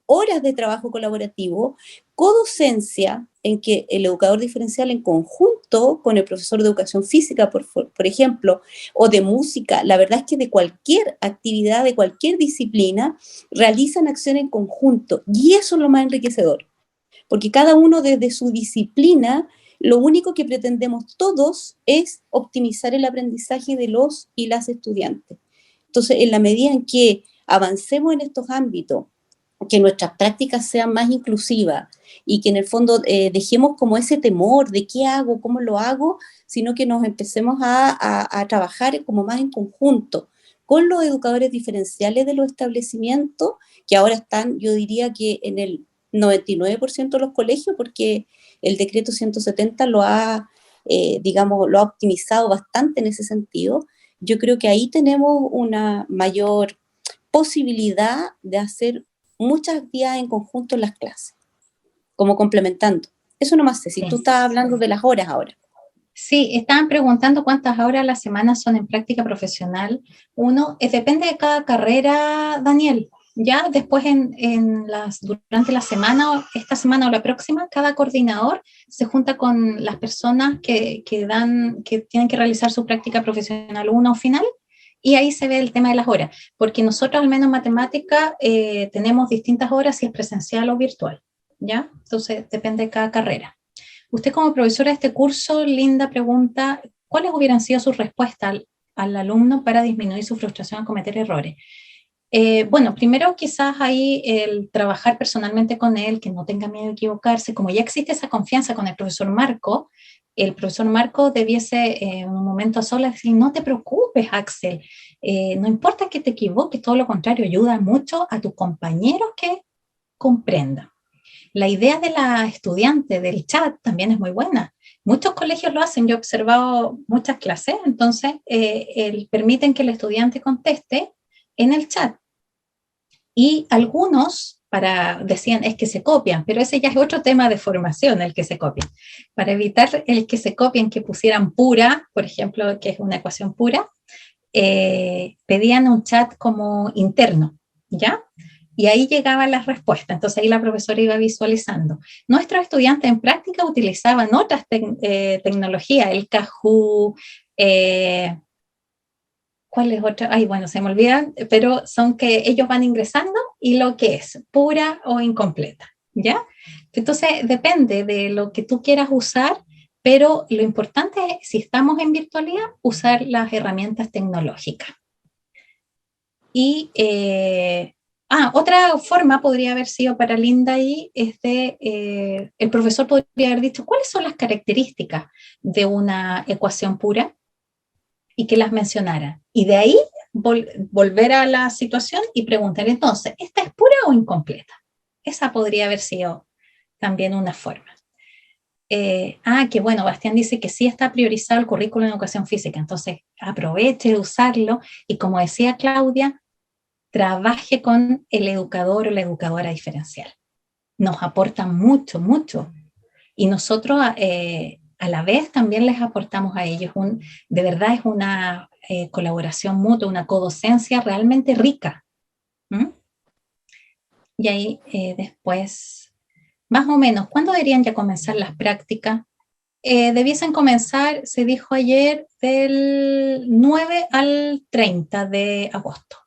horas de trabajo colaborativo, codocencia, en que el educador diferencial en conjunto con el profesor de educación física, por ejemplo, o de música, la verdad es que de cualquier actividad, de cualquier disciplina, realizan acción en conjunto, y eso es lo más enriquecedor, porque cada uno desde su disciplina, lo único que pretendemos todos es optimizar el aprendizaje de los y las estudiantes. Entonces, en la medida en que avancemos en estos ámbitos, que nuestras prácticas sean más inclusivas y que en el fondo dejemos como ese temor de qué hago, cómo lo hago, sino que nos empecemos a trabajar como más en conjunto con los educadores diferenciales de los establecimientos, que ahora están, yo diría que en el 99% de los colegios, porque el decreto 170 lo ha optimizado bastante en ese sentido. Yo creo que ahí tenemos una mayor posibilidad de hacer muchas actividades en conjunto en las clases, como complementando. Eso nomás sé, si tú estás hablando de las horas ahora. Sí, estaban preguntando cuántas horas a la semana son en práctica profesional. Depende de cada carrera, Daniel. Ya después durante la semana, esta semana o la próxima, cada coordinador se junta con las personas que tienen que realizar su práctica profesional 1 final, y ahí se ve el tema de las horas, porque nosotros al menos en matemática tenemos distintas horas si es presencial o virtual, ¿ya? Entonces depende de cada carrera. Usted como profesora de este curso, Linda, pregunta, ¿cuáles hubieran sido sus respuestas al alumno para disminuir su frustración al cometer errores? Bueno, primero quizás ahí el trabajar personalmente con él, que no tenga miedo de equivocarse, como ya existe esa confianza con el profesor Marco debiese en un momento a solas decir, no te preocupes, Axel, no importa que te equivoques, todo lo contrario, ayuda mucho a tus compañeros que comprendan. La idea de la estudiante del chat también es muy buena. Muchos colegios lo hacen, yo he observado muchas clases, entonces permiten que el estudiante conteste en el chat. Y algunos decían es que se copian, pero ese ya es otro tema de formación, el que se copian. Para evitar el que se copien, que pusieran pura, por ejemplo, que es una ecuación pura, pedían un chat como interno, ¿ya? Y ahí llegaban las respuestas, entonces ahí la profesora iba visualizando. Nuestros estudiantes en práctica utilizaban otras tecnologías, el Kahoot, ¿Cuál es otra? Ay, bueno, se me olvidan, pero son que ellos van ingresando y lo que es pura o incompleta, ¿ya? Entonces, depende de lo que tú quieras usar, pero lo importante es, si estamos en virtualidad, usar las herramientas tecnológicas. Y otra forma podría haber sido para Linda ahí, el profesor podría haber dicho, ¿cuáles son las características de una ecuación pura? Y que las mencionara. Y de ahí volver a la situación y preguntar, entonces, ¿esta es pura o incompleta? Esa podría haber sido también una forma. Que bueno, Bastián dice que sí está priorizado el currículo en educación física, entonces aproveche de usarlo y, como decía Claudia, trabaje con el educador o la educadora diferencial. Nos aporta mucho, mucho. Y nosotros a la vez también les aportamos a ellos. De verdad es una colaboración mutua, una codocencia realmente rica. Y ahí después, más o menos, ¿cuándo deberían ya comenzar las prácticas? Debiesen comenzar, se dijo ayer, del 9 al 30 de agosto.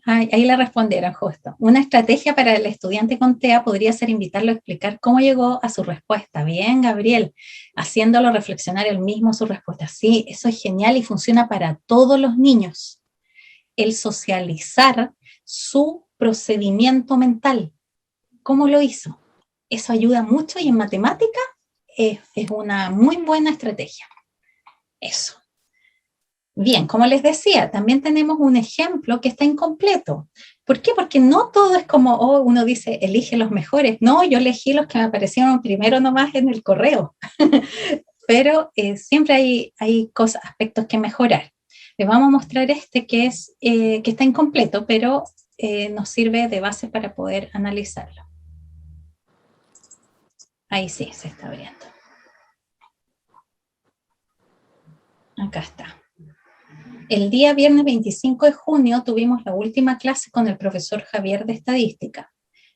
Ahí le respondieron justo. Una estrategia para el estudiante con TEA podría ser invitarlo a explicar cómo llegó a su respuesta. Bien, Gabriel, haciéndolo reflexionar él mismo su respuesta. Sí, eso es genial y funciona para todos los niños. El socializar su procedimiento mental. ¿Cómo lo hizo? Eso ayuda mucho y en matemática es una muy buena estrategia. Eso. Bien, como les decía, también tenemos un ejemplo que está incompleto. ¿Por qué? Porque no todo es como, uno dice, elige los mejores. No, yo elegí los que me aparecieron primero nomás en el correo. Pero siempre hay aspectos que mejorar. Les vamos a mostrar que está incompleto, pero nos sirve de base para poder analizarlo. Ahí sí, se está abriendo. Acá está. El día viernes 25 de junio tuvimos la última clase con el profesor Javier de Estadística.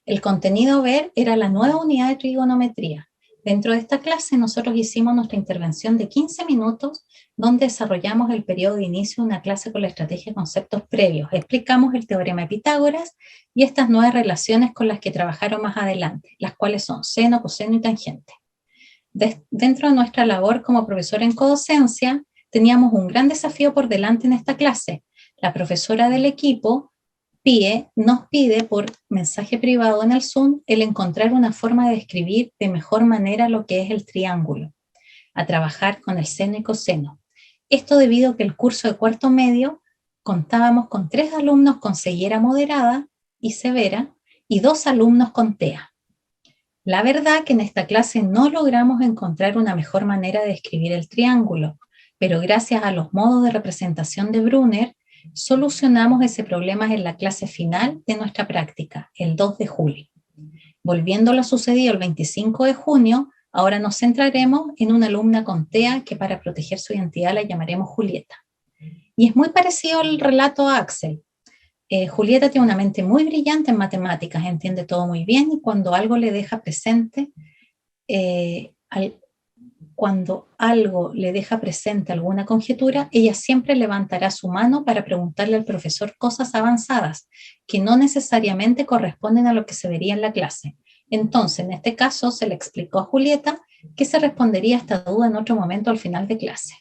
El contenido a ver era la nueva unidad de trigonometría. Dentro de esta clase nosotros hicimos nuestra intervención de 15 minutos donde desarrollamos el periodo de inicio de una clase con la estrategia de conceptos previos. Explicamos el teorema de Pitágoras y estas nuevas relaciones con las que trabajaron más adelante, las cuales son seno, coseno y tangente. Dentro de nuestra labor como profesora en codocencia, teníamos un gran desafío por delante en esta clase. La profesora del equipo, Pie, nos pide por mensaje privado en el Zoom el encontrar una forma de describir de mejor manera lo que es el triángulo, a trabajar con el seno y coseno. Esto debido a que el curso de cuarto medio contábamos con 3 alumnos con ceguera moderada y severa y 2 alumnos con TEA. La verdad que en esta clase no logramos encontrar una mejor manera de describir el triángulo, pero gracias a los modos de representación de Brunner, solucionamos ese problema en la clase final de nuestra práctica, el 2 de julio. Volviendo a lo sucedido el 25 de junio, ahora nos centraremos en una alumna con TEA que para proteger su identidad la llamaremos Julieta. Y es muy parecido al relato a Axel. Julieta tiene una mente muy brillante en matemáticas, entiende todo muy bien y cuando algo le deja presente, alguna conjetura, ella siempre levantará su mano para preguntarle al profesor cosas avanzadas que no necesariamente corresponden a lo que se vería en la clase. Entonces, en este caso, se le explicó a Julieta que se respondería a esta duda en otro momento al final de clase.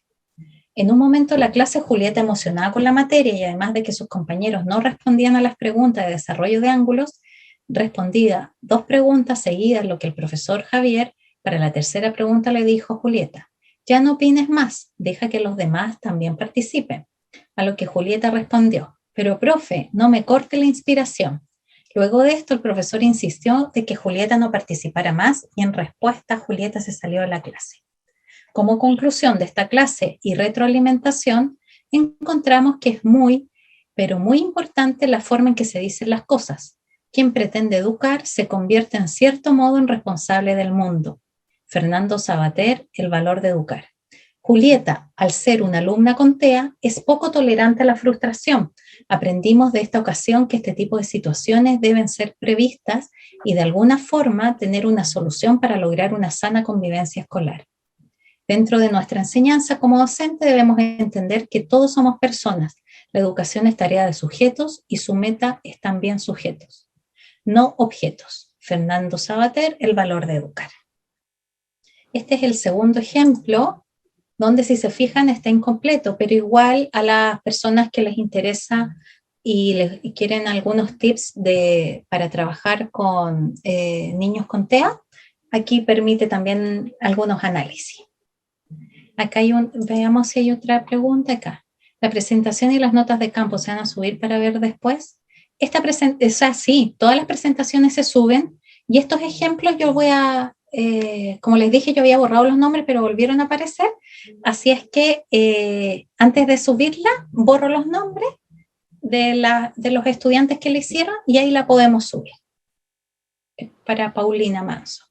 En un momento de la clase, Julieta, emocionada con la materia y además de que sus compañeros no respondían a las preguntas de desarrollo de ángulos, respondía 2 preguntas seguidas, lo que el profesor Javier, para la tercera pregunta, le dijo a Julieta: ya no opines más, deja que los demás también participen. A lo que Julieta respondió: pero profe, no me corte la inspiración. Luego de esto, el profesor insistió de que Julieta no participara más y en respuesta, Julieta se salió de la clase. Como conclusión de esta clase y retroalimentación, encontramos que es muy, pero muy importante la forma en que se dicen las cosas. Quien pretende educar se convierte en cierto modo en responsable del mundo. Fernando Sabater, El valor de educar. Julieta, al ser una alumna con TEA, es poco tolerante a la frustración. Aprendimos de esta ocasión que este tipo de situaciones deben ser previstas y de alguna forma tener una solución para lograr una sana convivencia escolar. Dentro de nuestra enseñanza como docente debemos entender que todos somos personas. La educación es tarea de sujetos y su meta es también sujetos, no objetos. Fernando Savater, El valor de educar. Este es el segundo ejemplo, donde si se fijan está incompleto, pero igual a las personas que les interesa y quieren algunos tips para trabajar con niños con TEA, aquí permite también algunos análisis. Acá veamos si hay otra pregunta acá. La presentación y las notas de campo se van a subir para ver después. Sí, todas las presentaciones se suben y estos ejemplos yo voy a, como les dije, yo había borrado los nombres, pero volvieron a aparecer. Así es que antes de subirla, borro los nombres de los estudiantes que le hicieron y ahí la podemos subir. Para Paulina Manso.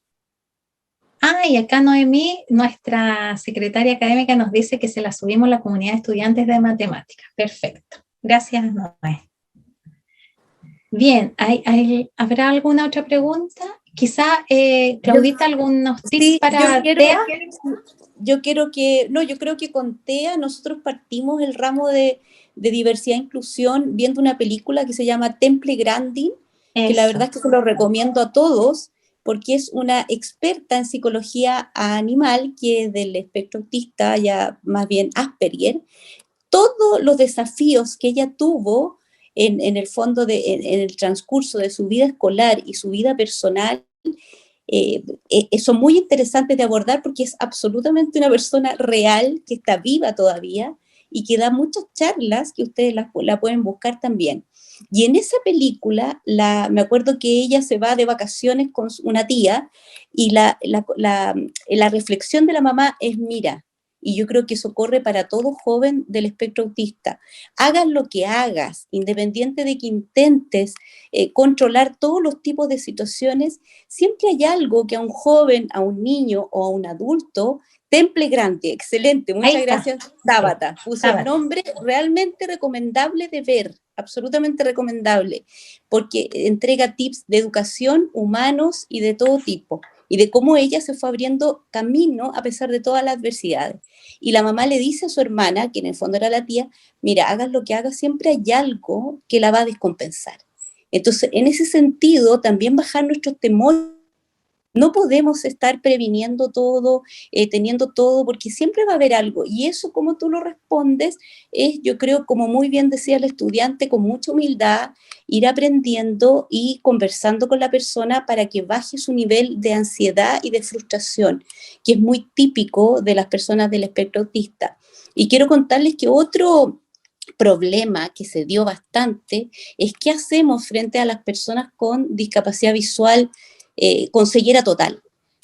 Y acá Noemí, nuestra secretaria académica, nos dice que se la subimos a la comunidad de estudiantes de matemáticas. Perfecto. Gracias, Noé. Bien, ¿habrá alguna otra pregunta? Quizá, Claudita, algunos tips sí, para TEA. Yo creo que con TEA nosotros partimos el ramo de diversidad e inclusión viendo una película que se llama Temple Grandin, que la verdad es que se lo recomiendo a todos, porque es una experta en psicología animal, que es del espectro autista, ya más bien Asperger. Todos los desafíos que ella tuvo en el fondo, en el transcurso de su vida escolar y su vida personal, son muy interesantes de abordar porque es absolutamente una persona real, que está viva todavía y que da muchas charlas que ustedes la pueden buscar también. Y en esa película, me acuerdo que ella se va de vacaciones con una tía y la reflexión de la mamá es: mira, y yo creo que eso corre para todo joven del espectro autista, hagas lo que hagas, independiente de que intentes controlar todos los tipos de situaciones, siempre hay algo que a un joven, a un niño o a un adulto. Temple Grande, excelente, muchas gracias, Tabata. Puso el nombre realmente recomendable de ver, absolutamente recomendable, porque entrega tips de educación, humanos y de todo tipo, y de cómo ella se fue abriendo camino a pesar de todas las adversidades. Y la mamá le dice a su hermana, que en el fondo era la tía: mira, hagas lo que hagas, siempre hay algo que la va a descompensar. Entonces, en ese sentido, también bajar nuestros temores. No podemos estar previniendo todo, teniendo todo, porque siempre va a haber algo. Y eso, como tú lo respondes, es, yo creo, como muy bien decía el estudiante, con mucha humildad, ir aprendiendo y conversando con la persona para que baje su nivel de ansiedad y de frustración, que es muy típico de las personas del espectro autista. Y quiero contarles que otro problema que se dio bastante es qué hacemos frente a las personas con discapacidad visual, con ceguera total,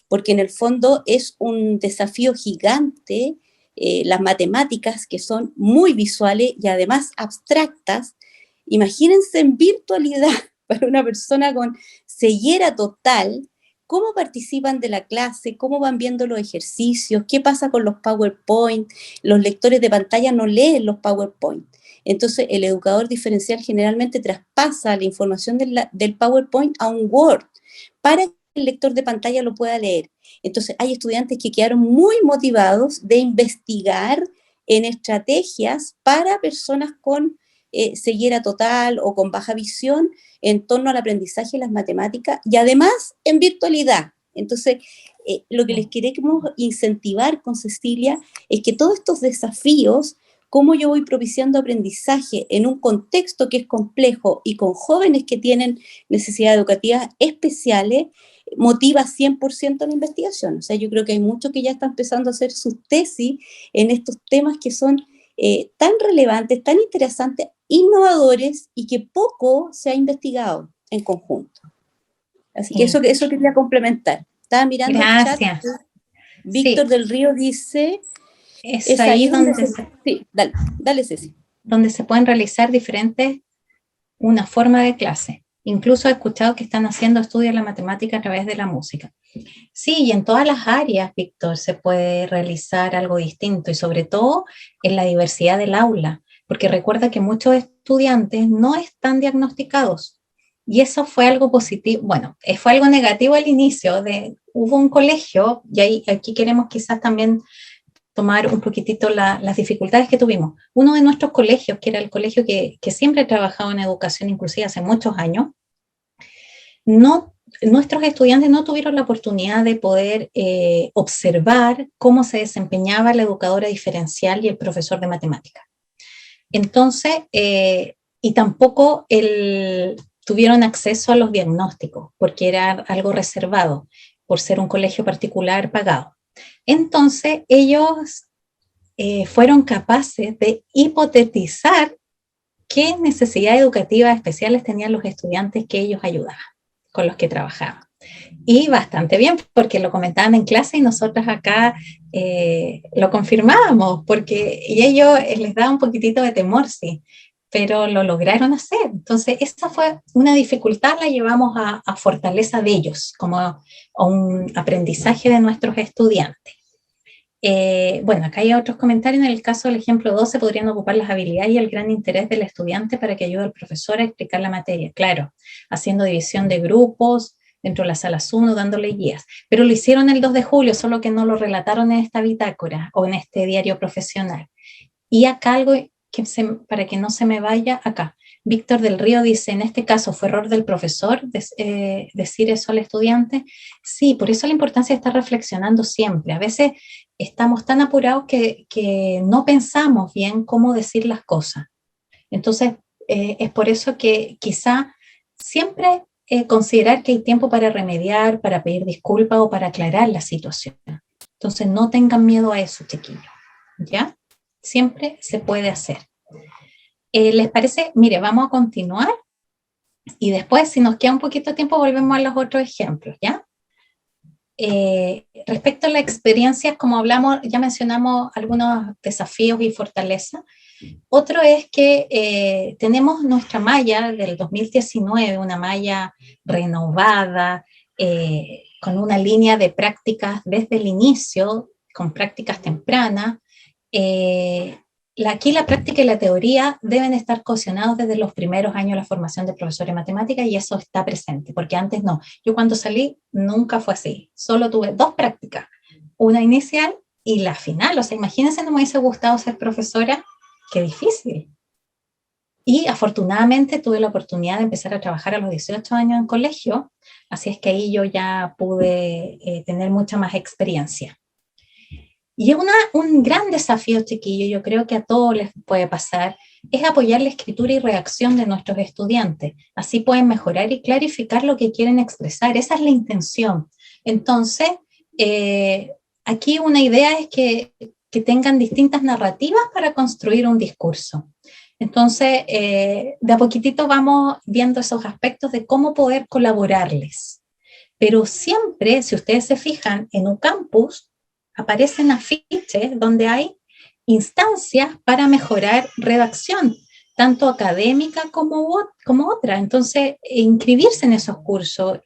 porque en el fondo es un desafío gigante, las matemáticas, que son muy visuales y además abstractas. Imagínense en virtualidad para una persona con ceguera total, cómo participan de la clase, cómo van viendo los ejercicios, qué pasa con los PowerPoint. Los lectores de pantalla no leen los PowerPoint. Entonces, el educador diferencial generalmente traspasa la información del PowerPoint a un Word para que el lector de pantalla lo pueda leer. Entonces, hay estudiantes que quedaron muy motivados de investigar en estrategias para personas con ceguera total o con baja visión en torno al aprendizaje de las matemáticas, y además en virtualidad. Entonces, lo que les queremos incentivar con Cecilia es que todos estos desafíos, cómo yo voy propiciando aprendizaje en un contexto que es complejo y con jóvenes que tienen necesidades educativas especiales, motiva 100% la investigación. O sea, yo creo que hay muchos que ya están empezando a hacer sus tesis en estos temas que son tan relevantes, tan interesantes, innovadores, y que poco se ha investigado en conjunto. Así que eso quería complementar. Estaba mirando el chat. Víctor del Río dice... Es ahí donde sí, dale, Ceci. Donde se pueden realizar una forma de clase. Incluso he escuchado que están haciendo estudios de la matemática a través de la música. Sí, y en todas las áreas, Víctor, se puede realizar algo distinto, y sobre todo en la diversidad del aula, porque recuerda que muchos estudiantes no están diagnosticados. Y eso fue algo positivo, bueno, fue algo negativo al inicio. Hubo un colegio, y aquí queremos quizás también tomar un poquitito las dificultades que tuvimos. Uno de nuestros colegios, que era el colegio que siempre he trabajado en educación inclusiva hace muchos años, nuestros estudiantes no tuvieron la oportunidad de poder observar cómo se desempeñaba la educadora diferencial y el profesor de matemáticas. Entonces, y tampoco tuvieron acceso a los diagnósticos, porque era algo reservado, por ser un colegio particular pagado. Entonces, ellos fueron capaces de hipotetizar qué necesidades educativas especiales tenían los estudiantes que ellos ayudaban, con los que trabajaban. Y bastante bien, porque lo comentaban en clase y nosotros acá lo confirmábamos, porque y ellos les daba un poquitito de temor, sí, pero lo lograron hacer. Entonces, esa fue una dificultad, la llevamos a fortaleza de ellos, como a un aprendizaje de nuestros estudiantes. Bueno, acá hay otros comentarios. En el caso del ejemplo 12, podrían ocupar las habilidades y el gran interés del estudiante para que ayude al profesor a explicar la materia. Claro, haciendo división de grupos dentro de las salas 1, dándole guías. Pero lo hicieron el 2 de julio, solo que no lo relataron en esta bitácora o en este diario profesional. Y acá algo para que no se me vaya acá. Víctor del Río dice, en este caso fue error del profesor decir eso al estudiante. Sí, por eso la importancia de estar reflexionando siempre. A veces estamos tan apurados que no pensamos bien cómo decir las cosas. Entonces, es por eso que quizá siempre considerar que hay tiempo para remediar, para pedir disculpas o para aclarar la situación. Entonces, no tengan miedo a eso, chiquillos, ¿ya? Siempre se puede hacer. ¿Les parece? Mire, vamos a continuar y después, si nos queda un poquito de tiempo, volvemos a los otros ejemplos, ¿ya? Respecto a las experiencias, como hablamos, ya mencionamos algunos desafíos y fortalezas. Otro es que tenemos nuestra malla del 2019, una malla renovada, con una línea de prácticas desde el inicio, con prácticas tempranas. Aquí la práctica y la teoría deben estar cohesionados desde los primeros años de la formación de profesor de matemáticas y eso está presente, porque antes no. Yo cuando salí nunca fue así, solo tuve 2 prácticas, una inicial y la final. O sea, imagínense, no me hubiese gustado ser profesora, qué difícil. Y afortunadamente tuve la oportunidad de empezar a trabajar a los 18 años en colegio, así es que ahí yo ya pude tener mucha más experiencia. Y un gran desafío, chiquillo, yo creo que a todos les puede pasar, es apoyar la escritura y redacción de nuestros estudiantes. Así pueden mejorar y clarificar lo que quieren expresar. Esa es la intención. Entonces, aquí una idea es que tengan distintas narrativas para construir un discurso. Entonces, de a poquitito vamos viendo esos aspectos de cómo poder colaborarles. Pero siempre, si ustedes se fijan, en un campus, aparecen afiches donde hay instancias para mejorar redacción, tanto académica como otra. Entonces, inscribirse en esos cursos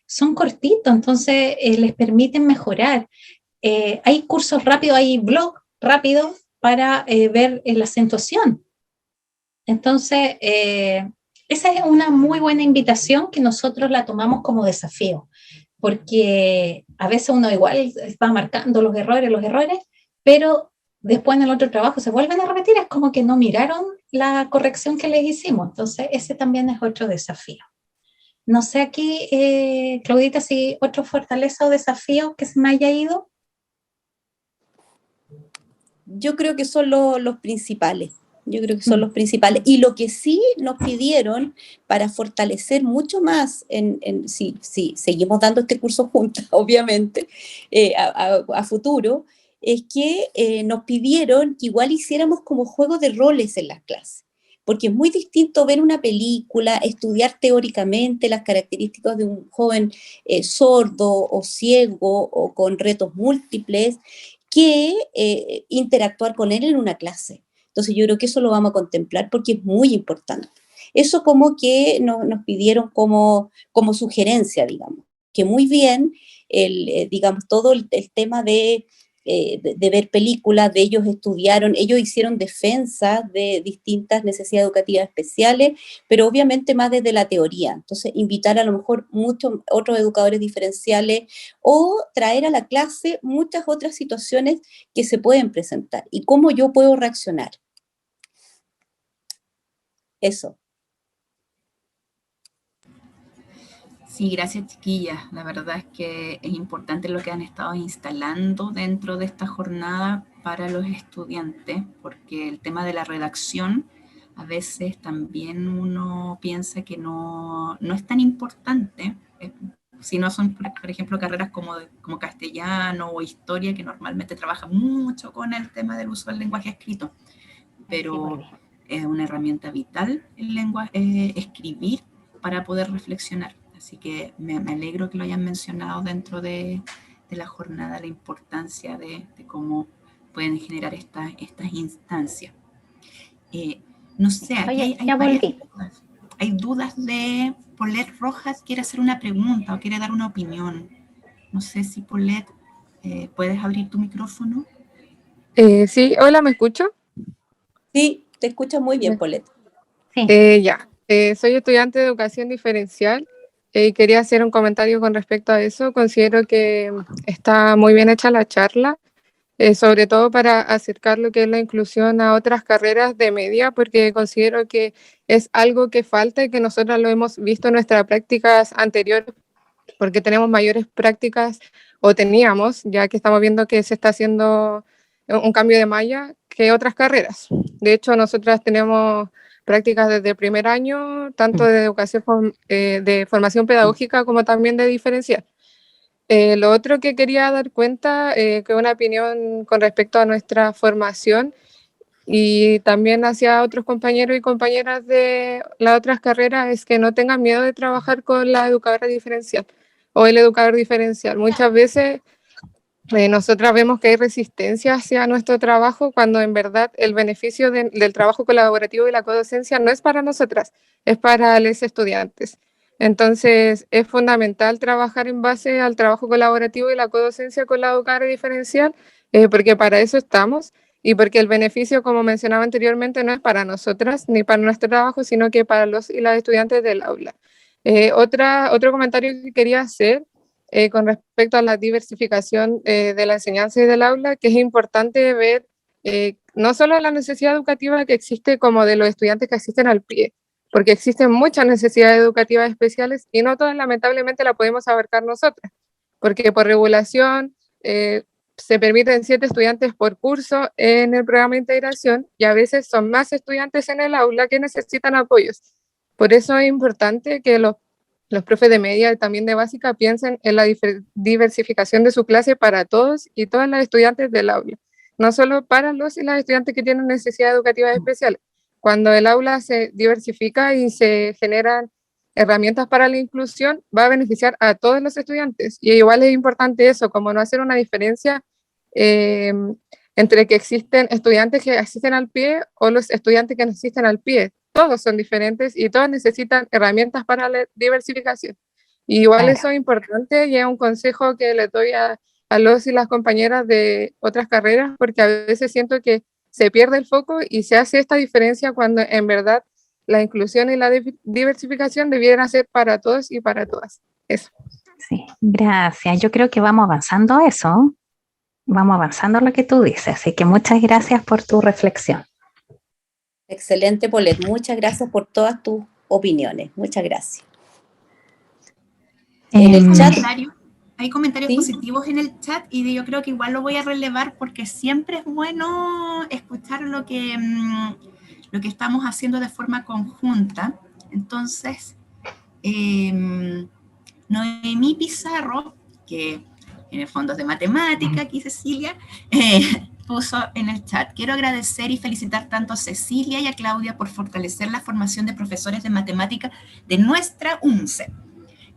son cortitos, entonces les permiten mejorar. Hay cursos rápidos, hay blogs rápidos para ver la acentuación. Entonces, esa es una muy buena invitación que nosotros la tomamos como desafío, porque a veces uno igual va marcando los errores, pero después en el otro trabajo se vuelven a repetir, es como que no miraron la corrección que les hicimos. Entonces, ese también es otro desafío. No sé aquí, Claudita, si otro fortaleza o desafío que se me haya ido. Yo creo que son los principales. Yo creo que son los principales. Y lo que sí nos pidieron para fortalecer mucho más, si seguimos dando este curso juntas, obviamente, a futuro, es que nos pidieron que igual hiciéramos como juego de roles en las clases. Porque es muy distinto ver una película, estudiar teóricamente las características de un joven sordo o ciego o con retos múltiples, que interactuar con él en una clase. Entonces yo creo que eso lo vamos a contemplar porque es muy importante. Eso como que nos pidieron como sugerencia, digamos, que muy bien, digamos, todo el tema de de ver películas, de ellos estudiaron, ellos hicieron defensa de distintas necesidades educativas especiales, pero obviamente más desde la teoría. Entonces, invitar a lo mejor muchos otros educadores diferenciales o traer a la clase muchas otras situaciones que se pueden presentar y cómo yo puedo reaccionar. Eso. Sí, gracias, chiquillas. La verdad es que es importante lo que han estado instalando dentro de esta jornada para los estudiantes, porque el tema de la redacción a veces también uno piensa que no es tan importante, si no son, por ejemplo, carreras como castellano o historia, que normalmente trabajan mucho con el tema del uso del lenguaje escrito, pero es una herramienta vital el lenguaje, escribir para poder reflexionar. Así que me alegro que lo hayan mencionado dentro de la jornada, la importancia de cómo pueden generar estas instancias. No sé, aquí Oye, hay ya varias volví. dudas. Hay dudas de Paulette Rojas, quiere hacer una pregunta o quiere dar una opinión. No sé si Paulette, ¿puedes abrir tu micrófono? Sí, hola, ¿me escucho? Sí, te escuchas muy bien, Paulette. Sí. Soy estudiante de educación diferencial y quería hacer un comentario con respecto a eso. Considero que está muy bien hecha la charla, sobre todo para acercar lo que es la inclusión a otras carreras de media, porque considero que es algo que falta y que nosotros lo hemos visto en nuestras prácticas anteriores, porque tenemos mayores prácticas, o teníamos, ya que estamos viendo que se está haciendo un cambio de malla, que otras carreras. De hecho, nosotras tenemos prácticas desde el primer año, tanto de educación, de formación pedagógica como también de diferencial. Lo otro que quería dar cuenta, que una opinión con respecto a nuestra formación y también hacia otros compañeros y compañeras de las otras carreras, es que no tengan miedo de trabajar con la educadora diferencial o el educador diferencial. Muchas veces nosotras vemos que hay resistencia hacia nuestro trabajo cuando en verdad el beneficio del trabajo colaborativo y la codocencia no es para nosotras, es para los estudiantes. Entonces es fundamental trabajar en base al trabajo colaborativo y la codocencia con la educadora diferencial, porque para eso estamos y porque el beneficio, como mencionaba anteriormente, no es para nosotras ni para nuestro trabajo, sino que para los y las estudiantes del aula. Otro comentario que quería hacer con respecto a la diversificación de la enseñanza y del aula, que es importante ver no solo la necesidad educativa que existe como de los estudiantes que asisten al PIE, porque existen muchas necesidades educativas especiales y no todas lamentablemente la podemos abarcar nosotras, porque por regulación se permiten 7 estudiantes por curso en el programa de integración y a veces son más estudiantes en el aula que necesitan apoyos. Por eso es importante que los profes de media y también de básica piensen en la diversificación de su clase para todos y todas las estudiantes del aula, no solo para los y las estudiantes que tienen necesidades educativas especiales. Cuando el aula se diversifica y se generan herramientas para la inclusión, va a beneficiar a todos los estudiantes. Y igual es importante eso, como no hacer una diferencia entre que existen estudiantes que asisten al PIE o los estudiantes que no asisten al PIE. Todos son diferentes y todos necesitan herramientas para la diversificación. Y igual eso es importante y es un consejo que le doy a los y las compañeras de otras carreras, porque a veces siento que se pierde el foco y se hace esta diferencia cuando en verdad la inclusión y la diversificación debieran ser para todos y para todas. Eso. Sí, gracias. Yo creo que vamos avanzando a eso. Vamos avanzando lo que tú dices. Así que muchas gracias por tu reflexión. Excelente, Paulette. Muchas gracias por todas tus opiniones. Muchas gracias. En el chat hay comentarios ¿sí? positivos en el chat y yo creo que igual lo voy a relevar porque siempre es bueno escuchar lo que estamos haciendo de forma conjunta. Entonces, Noemí Pizarro, que en el fondo es de matemática, aquí Cecilia, puso en el chat: quiero agradecer y felicitar tanto a Cecilia y a Claudia por fortalecer la formación de profesores de matemática de nuestra UNCE.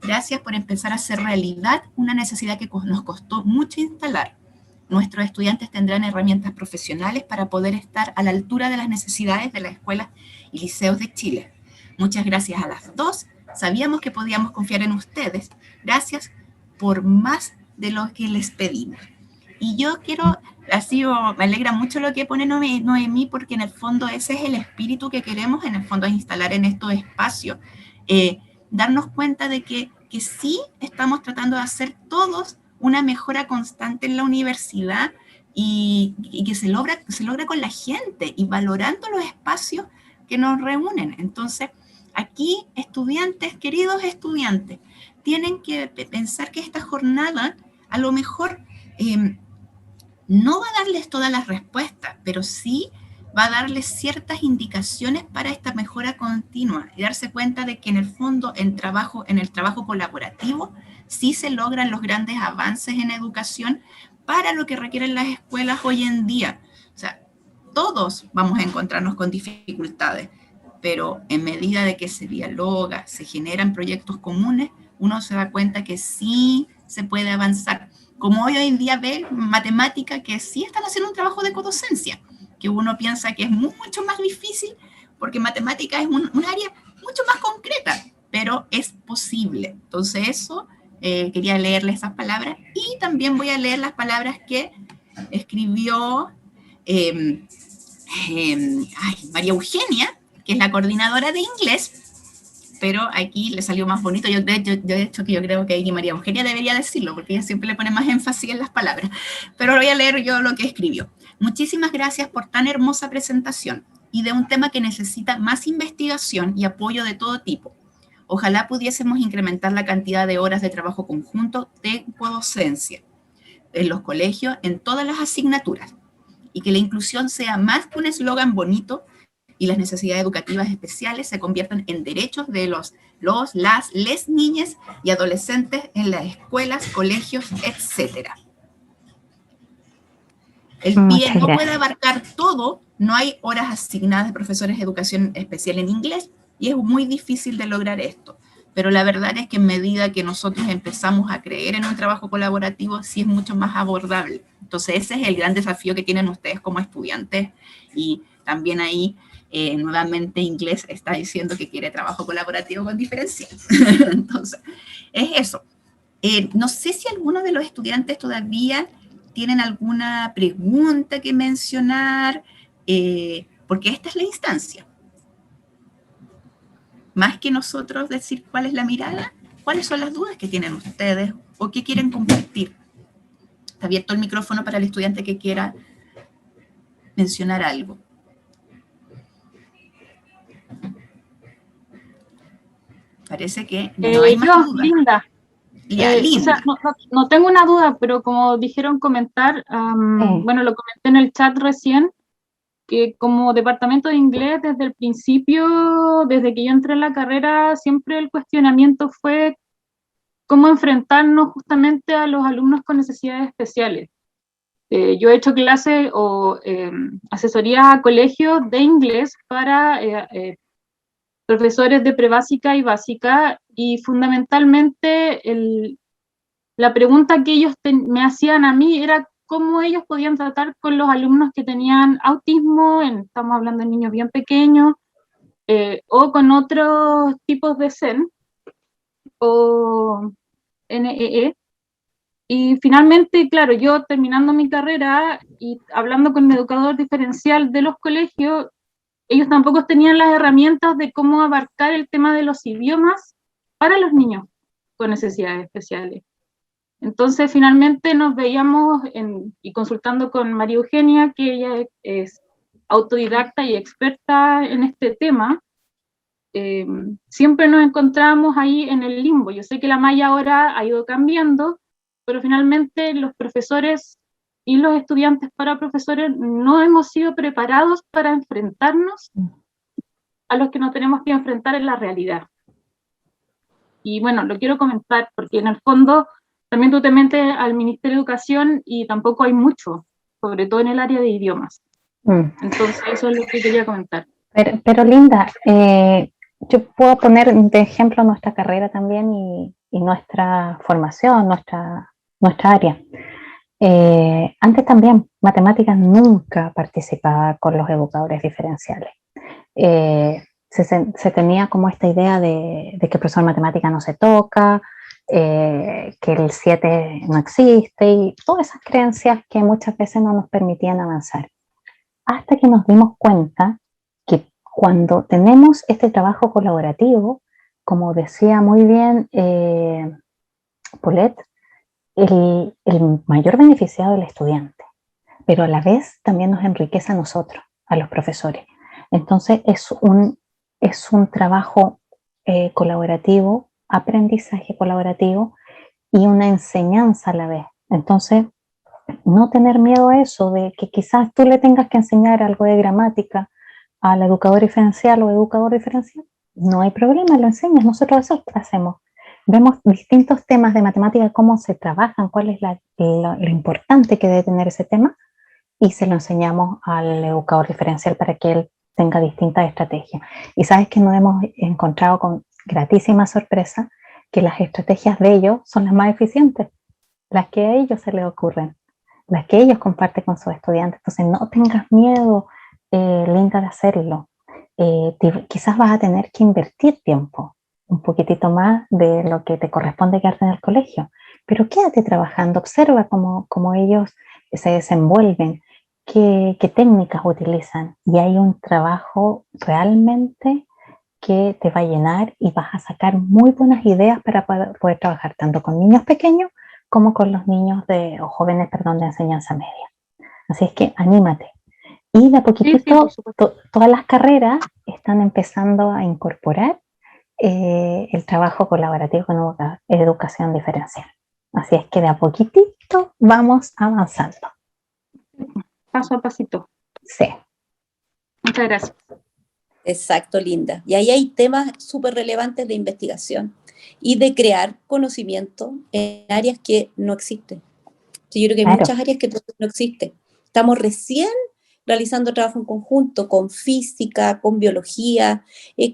Gracias por empezar a hacer realidad una necesidad que nos costó mucho instalar. Nuestros estudiantes tendrán herramientas profesionales para poder estar a la altura de las necesidades de las escuelas y liceos de Chile. Muchas gracias a las dos. Sabíamos que podíamos confiar en ustedes. Gracias por más de lo que les pedimos. Y yo quiero, me alegra mucho lo que pone Noemí, porque en el fondo ese es el espíritu que queremos, en el fondo, es instalar en estos espacios, darnos cuenta de que sí estamos tratando de hacer todos una mejora constante en la universidad y que se logra con la gente y valorando los espacios que nos reúnen. Entonces, aquí, estudiantes, queridos estudiantes, tienen que pensar que esta jornada a lo mejor no va a darles todas las respuestas, pero sí va a darles ciertas indicaciones para esta mejora continua y darse cuenta de que en el fondo, en el trabajo colaborativo, sí se logran los grandes avances en educación para lo que requieren las escuelas hoy en día. O sea, todos vamos a encontrarnos con dificultades, pero en medida de que se dialoga, se generan proyectos comunes, uno se da cuenta que sí se puede avanzar. Como hoy en día ve matemática que sí están haciendo un trabajo de codocencia, que uno piensa que es mucho más difícil, porque matemática es un área mucho más concreta, pero es posible. Entonces eso, quería leerle esas palabras, y también voy a leer las palabras que escribió María Eugenia, que es la coordinadora de inglés, pero aquí le salió más bonito. De hecho, que yo creo que ahí María Eugenia debería decirlo, porque ella siempre le pone más énfasis en las palabras. Pero voy a leer yo lo que escribió. Muchísimas gracias por tan hermosa presentación y de un tema que necesita más investigación y apoyo de todo tipo. Ojalá pudiésemos incrementar la cantidad de horas de trabajo conjunto de codocencia en los colegios, en todas las asignaturas, y que la inclusión sea más que un eslogan bonito, y las necesidades educativas especiales se conviertan en derechos de les niñas y adolescentes en las escuelas, colegios, etc. El PIE no puede abarcar todo, no hay horas asignadas de profesores de educación especial en inglés, y es muy difícil de lograr esto. Pero la verdad es que en medida que nosotros empezamos a creer en un trabajo colaborativo, sí es mucho más abordable. Entonces ese es el gran desafío que tienen ustedes como estudiantes, y también ahí nuevamente inglés está diciendo que quiere trabajo colaborativo con diferencial. Entonces, es eso. No sé si alguno de los estudiantes todavía tienen alguna pregunta que mencionar, porque esta es la instancia. Más que nosotros decir cuál es la mirada, cuáles son las dudas que tienen ustedes o qué quieren compartir. Está abierto el micrófono para el estudiante que quiera mencionar algo. Parece que no hay más dudas. Linda. Linda. O sea, no tengo una duda, pero como dijeron comentar, bueno, lo comenté en el chat recién, que como departamento de inglés, desde el principio, desde que yo entré en la carrera, siempre el cuestionamiento fue cómo enfrentarnos justamente a los alumnos con necesidades especiales. Yo he hecho clases o asesorías a colegios de inglés para profesores de prebásica y básica, y fundamentalmente la pregunta que ellos me hacían a mí era cómo ellos podían tratar con los alumnos que tenían autismo, estamos hablando de niños bien pequeños, o con otros tipos de SEN, o NEE. Y finalmente, claro, yo terminando mi carrera y hablando con el educador diferencial de los colegios, ellos tampoco tenían las herramientas de cómo abarcar el tema de los idiomas para los niños con necesidades especiales. Entonces, finalmente nos veíamos y consultando con María Eugenia, que ella es autodidacta y experta en este tema, siempre nos encontrábamos ahí en el limbo. Yo sé que la malla ahora ha ido cambiando, pero finalmente los profesores y los estudiantes para profesores no hemos sido preparados para enfrentarnos a los que nos tenemos que enfrentar en la realidad. Y bueno, lo quiero comentar porque en el fondo también tú te metes al Ministerio de Educación y tampoco hay mucho, sobre todo en el área de idiomas. Entonces eso es lo que quería comentar. Pero Linda, yo puedo poner de ejemplo nuestra carrera también y nuestra formación, nuestra área. Antes también, matemáticas nunca participaba con los educadores diferenciales. Se tenía como esta idea de que el profesor de matemática no se toca, que el 7 no existe y todas esas creencias que muchas veces no nos permitían avanzar. Hasta que nos dimos cuenta que cuando tenemos este trabajo colaborativo, como decía muy bien Paulette, el mayor beneficiado es el estudiante, pero a la vez también nos enriquece a nosotros, a los profesores. Entonces es un trabajo colaborativo, aprendizaje colaborativo y una enseñanza a la vez. Entonces, no tener miedo a eso, de que quizás tú le tengas que enseñar algo de gramática al educador diferencial o educador diferencial, no hay problema, lo enseñas, nosotros eso hacemos. Vemos distintos temas de matemática, cómo se trabajan, cuál es lo importante que debe tener ese tema, y se lo enseñamos al educador diferencial para que él tenga distintas estrategias. Y sabes que nos hemos encontrado con gratísima sorpresa que las estrategias de ellos son las más eficientes, las que a ellos se les ocurren, las que ellos comparten con sus estudiantes. Entonces no tengas miedo, Linda, de hacerlo. Quizás vas a tener que invertir tiempo, un poquitito más de lo que te corresponde quedarte en el colegio, pero quédate trabajando, observa cómo ellos se desenvuelven, qué técnicas utilizan, y hay un trabajo realmente que te va a llenar y vas a sacar muy buenas ideas para poder trabajar tanto con niños pequeños como con los niños o jóvenes, perdón, de enseñanza media. Así es que anímate. Y de a poquitito, todas las carreras están empezando a incorporar el trabajo colaborativo con educación diferencial. Así es que de a poquitito vamos avanzando. Paso a pasito. Sí. Muchas gracias. Exacto, Linda. Y ahí hay temas súper relevantes de investigación y de crear conocimiento en áreas que no existen. Yo creo que hay muchas áreas que no existen. Estamos recién realizando trabajo en conjunto con física, con biología,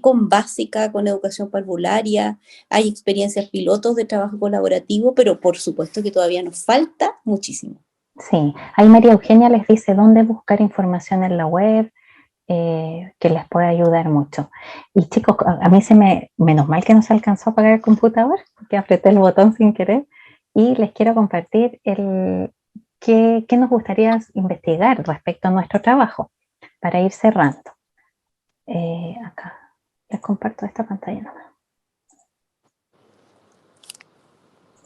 con básica, con educación parvularia. Hay experiencias pilotos de trabajo colaborativo, pero por supuesto que todavía nos falta muchísimo. Sí, ahí María Eugenia les dice dónde buscar información en la web, que les puede ayudar mucho. Y chicos, a mí menos mal que no se alcanzó a apagar el computador, porque apreté el botón sin querer, y les quiero compartir qué nos gustaría investigar respecto a nuestro trabajo, para ir cerrando. Acá, les comparto esta pantalla nomás.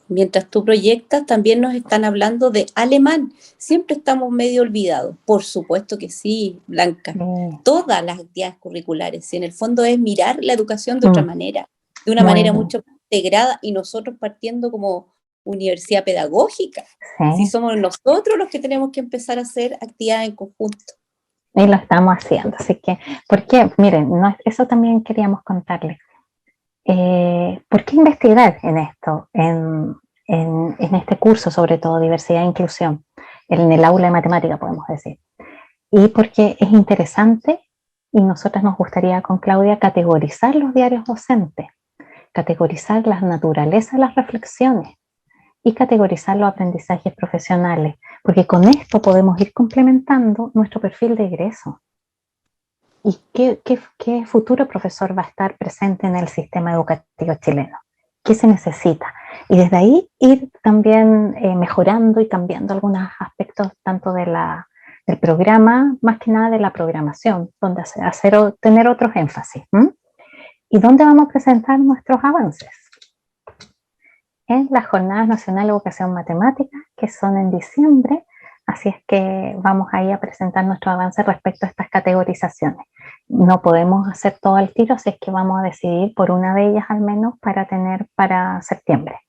Mientras tú proyectas, también nos están hablando de alemán. Siempre estamos medio olvidados. Por supuesto que sí, Blanca. Todas las actividades curriculares. Si en el fondo es mirar la educación de otra manera, de una manera mucho más integrada, y nosotros partiendo como universidad pedagógica. Si somos nosotros los que tenemos que empezar a hacer actividades en conjunto. Y lo estamos haciendo. Así que, porque, miren, eso también queríamos contarles. ¿Por qué investigar en esto, en este curso, sobre todo diversidad e inclusión, en el aula de matemática, podemos decir? Y porque es interesante, y nosotras nos gustaría con Claudia categorizar los diarios docentes, categorizar las naturalezas, las reflexiones, y categorizar los aprendizajes profesionales, porque con esto podemos ir complementando nuestro perfil de egreso. ¿Y qué futuro profesor va a estar presente en el sistema educativo chileno? ¿Qué se necesita? Y desde ahí ir también mejorando y cambiando algunos aspectos tanto del programa, más que nada de la programación, donde tener otros énfasis. ¿Y dónde vamos a presentar nuestros avances? En las Jornadas Nacionales de Educación Matemática, que son en diciembre. Así es que vamos ahí a presentar nuestro avance respecto a estas categorizaciones. No podemos hacer todo al tiro, así es que vamos a decidir por una de ellas al menos para tener para septiembre,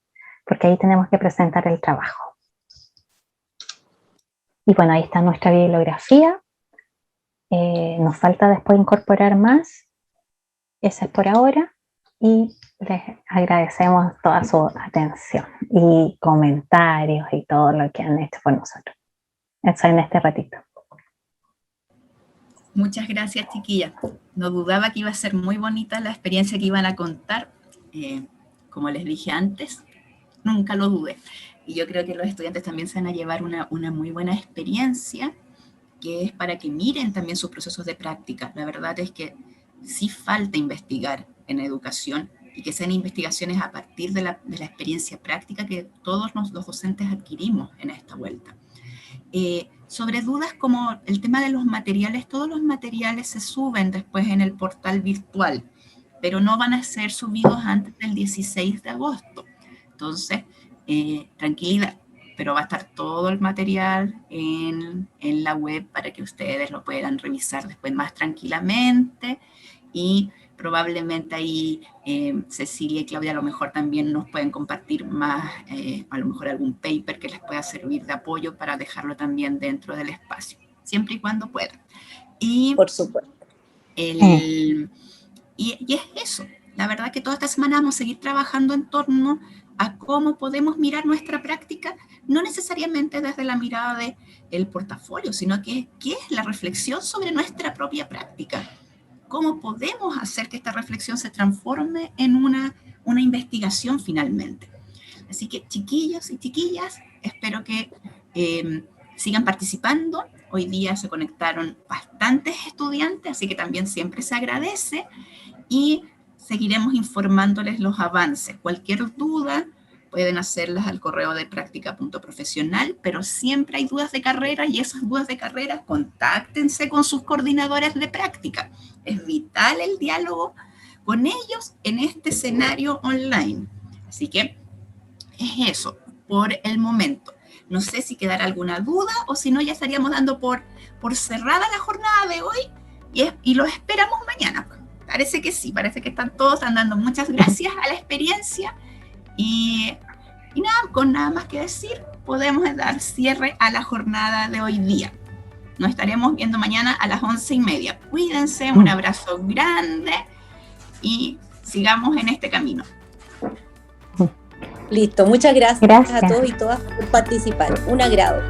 porque ahí tenemos que presentar el trabajo. Y bueno, ahí está nuestra bibliografía. Nos falta después incorporar más. Esa es por ahora. Y les agradecemos toda su atención y comentarios y todo lo que han hecho por nosotros. Eso en este ratito. Muchas gracias, chiquillas. No dudaba que iba a ser muy bonita la experiencia que iban a contar. Como les dije antes, nunca lo dudé. Y yo creo que los estudiantes también se van a llevar una muy buena experiencia, que es para que miren también sus procesos de práctica. La verdad es que sí falta investigar en educación y que sean investigaciones a partir de la experiencia práctica que todos los docentes adquirimos en esta vuelta. Sobre dudas como el tema de los materiales, todos los materiales se suben después en el portal virtual, pero no van a ser subidos antes del 16 de agosto. Entonces, tranquilidad, pero va a estar todo el material en la web para que ustedes lo puedan revisar después más tranquilamente, y probablemente ahí Cecilia y Claudia a lo mejor también nos pueden compartir más, a lo mejor algún paper que les pueda servir de apoyo para dejarlo también dentro del espacio, siempre y cuando puedan. Y por supuesto. Y es eso. La verdad que toda esta semana vamos a seguir trabajando en torno a cómo podemos mirar nuestra práctica, no necesariamente desde la mirada del portafolio, sino que qué es la reflexión sobre nuestra propia práctica. Cómo podemos hacer que esta reflexión se transforme en una investigación finalmente. Así que, chiquillos y chiquillas, espero que sigan participando. Hoy día se conectaron bastantes estudiantes, así que también siempre se agradece, y seguiremos informándoles los avances. Cualquier duda pueden hacerlas al correo de práctica.profesional, pero siempre hay dudas de carrera, y esas dudas de carrera, contáctense con sus coordinadores de práctica. Es vital el diálogo con ellos en este escenario online. Así que es eso por el momento. No sé si quedará alguna duda, o si no ya estaríamos dando por cerrada la jornada de hoy, y lo esperamos mañana. Parece que sí, parece que todos están dando muchas gracias a la experiencia, y nada, con nada más que decir, podemos dar cierre a la jornada de hoy día. Nos estaremos viendo mañana a las 11:30. Cuídense, un abrazo grande y sigamos en este camino. Listo, muchas gracias a todos y todas por participar. Un agrado.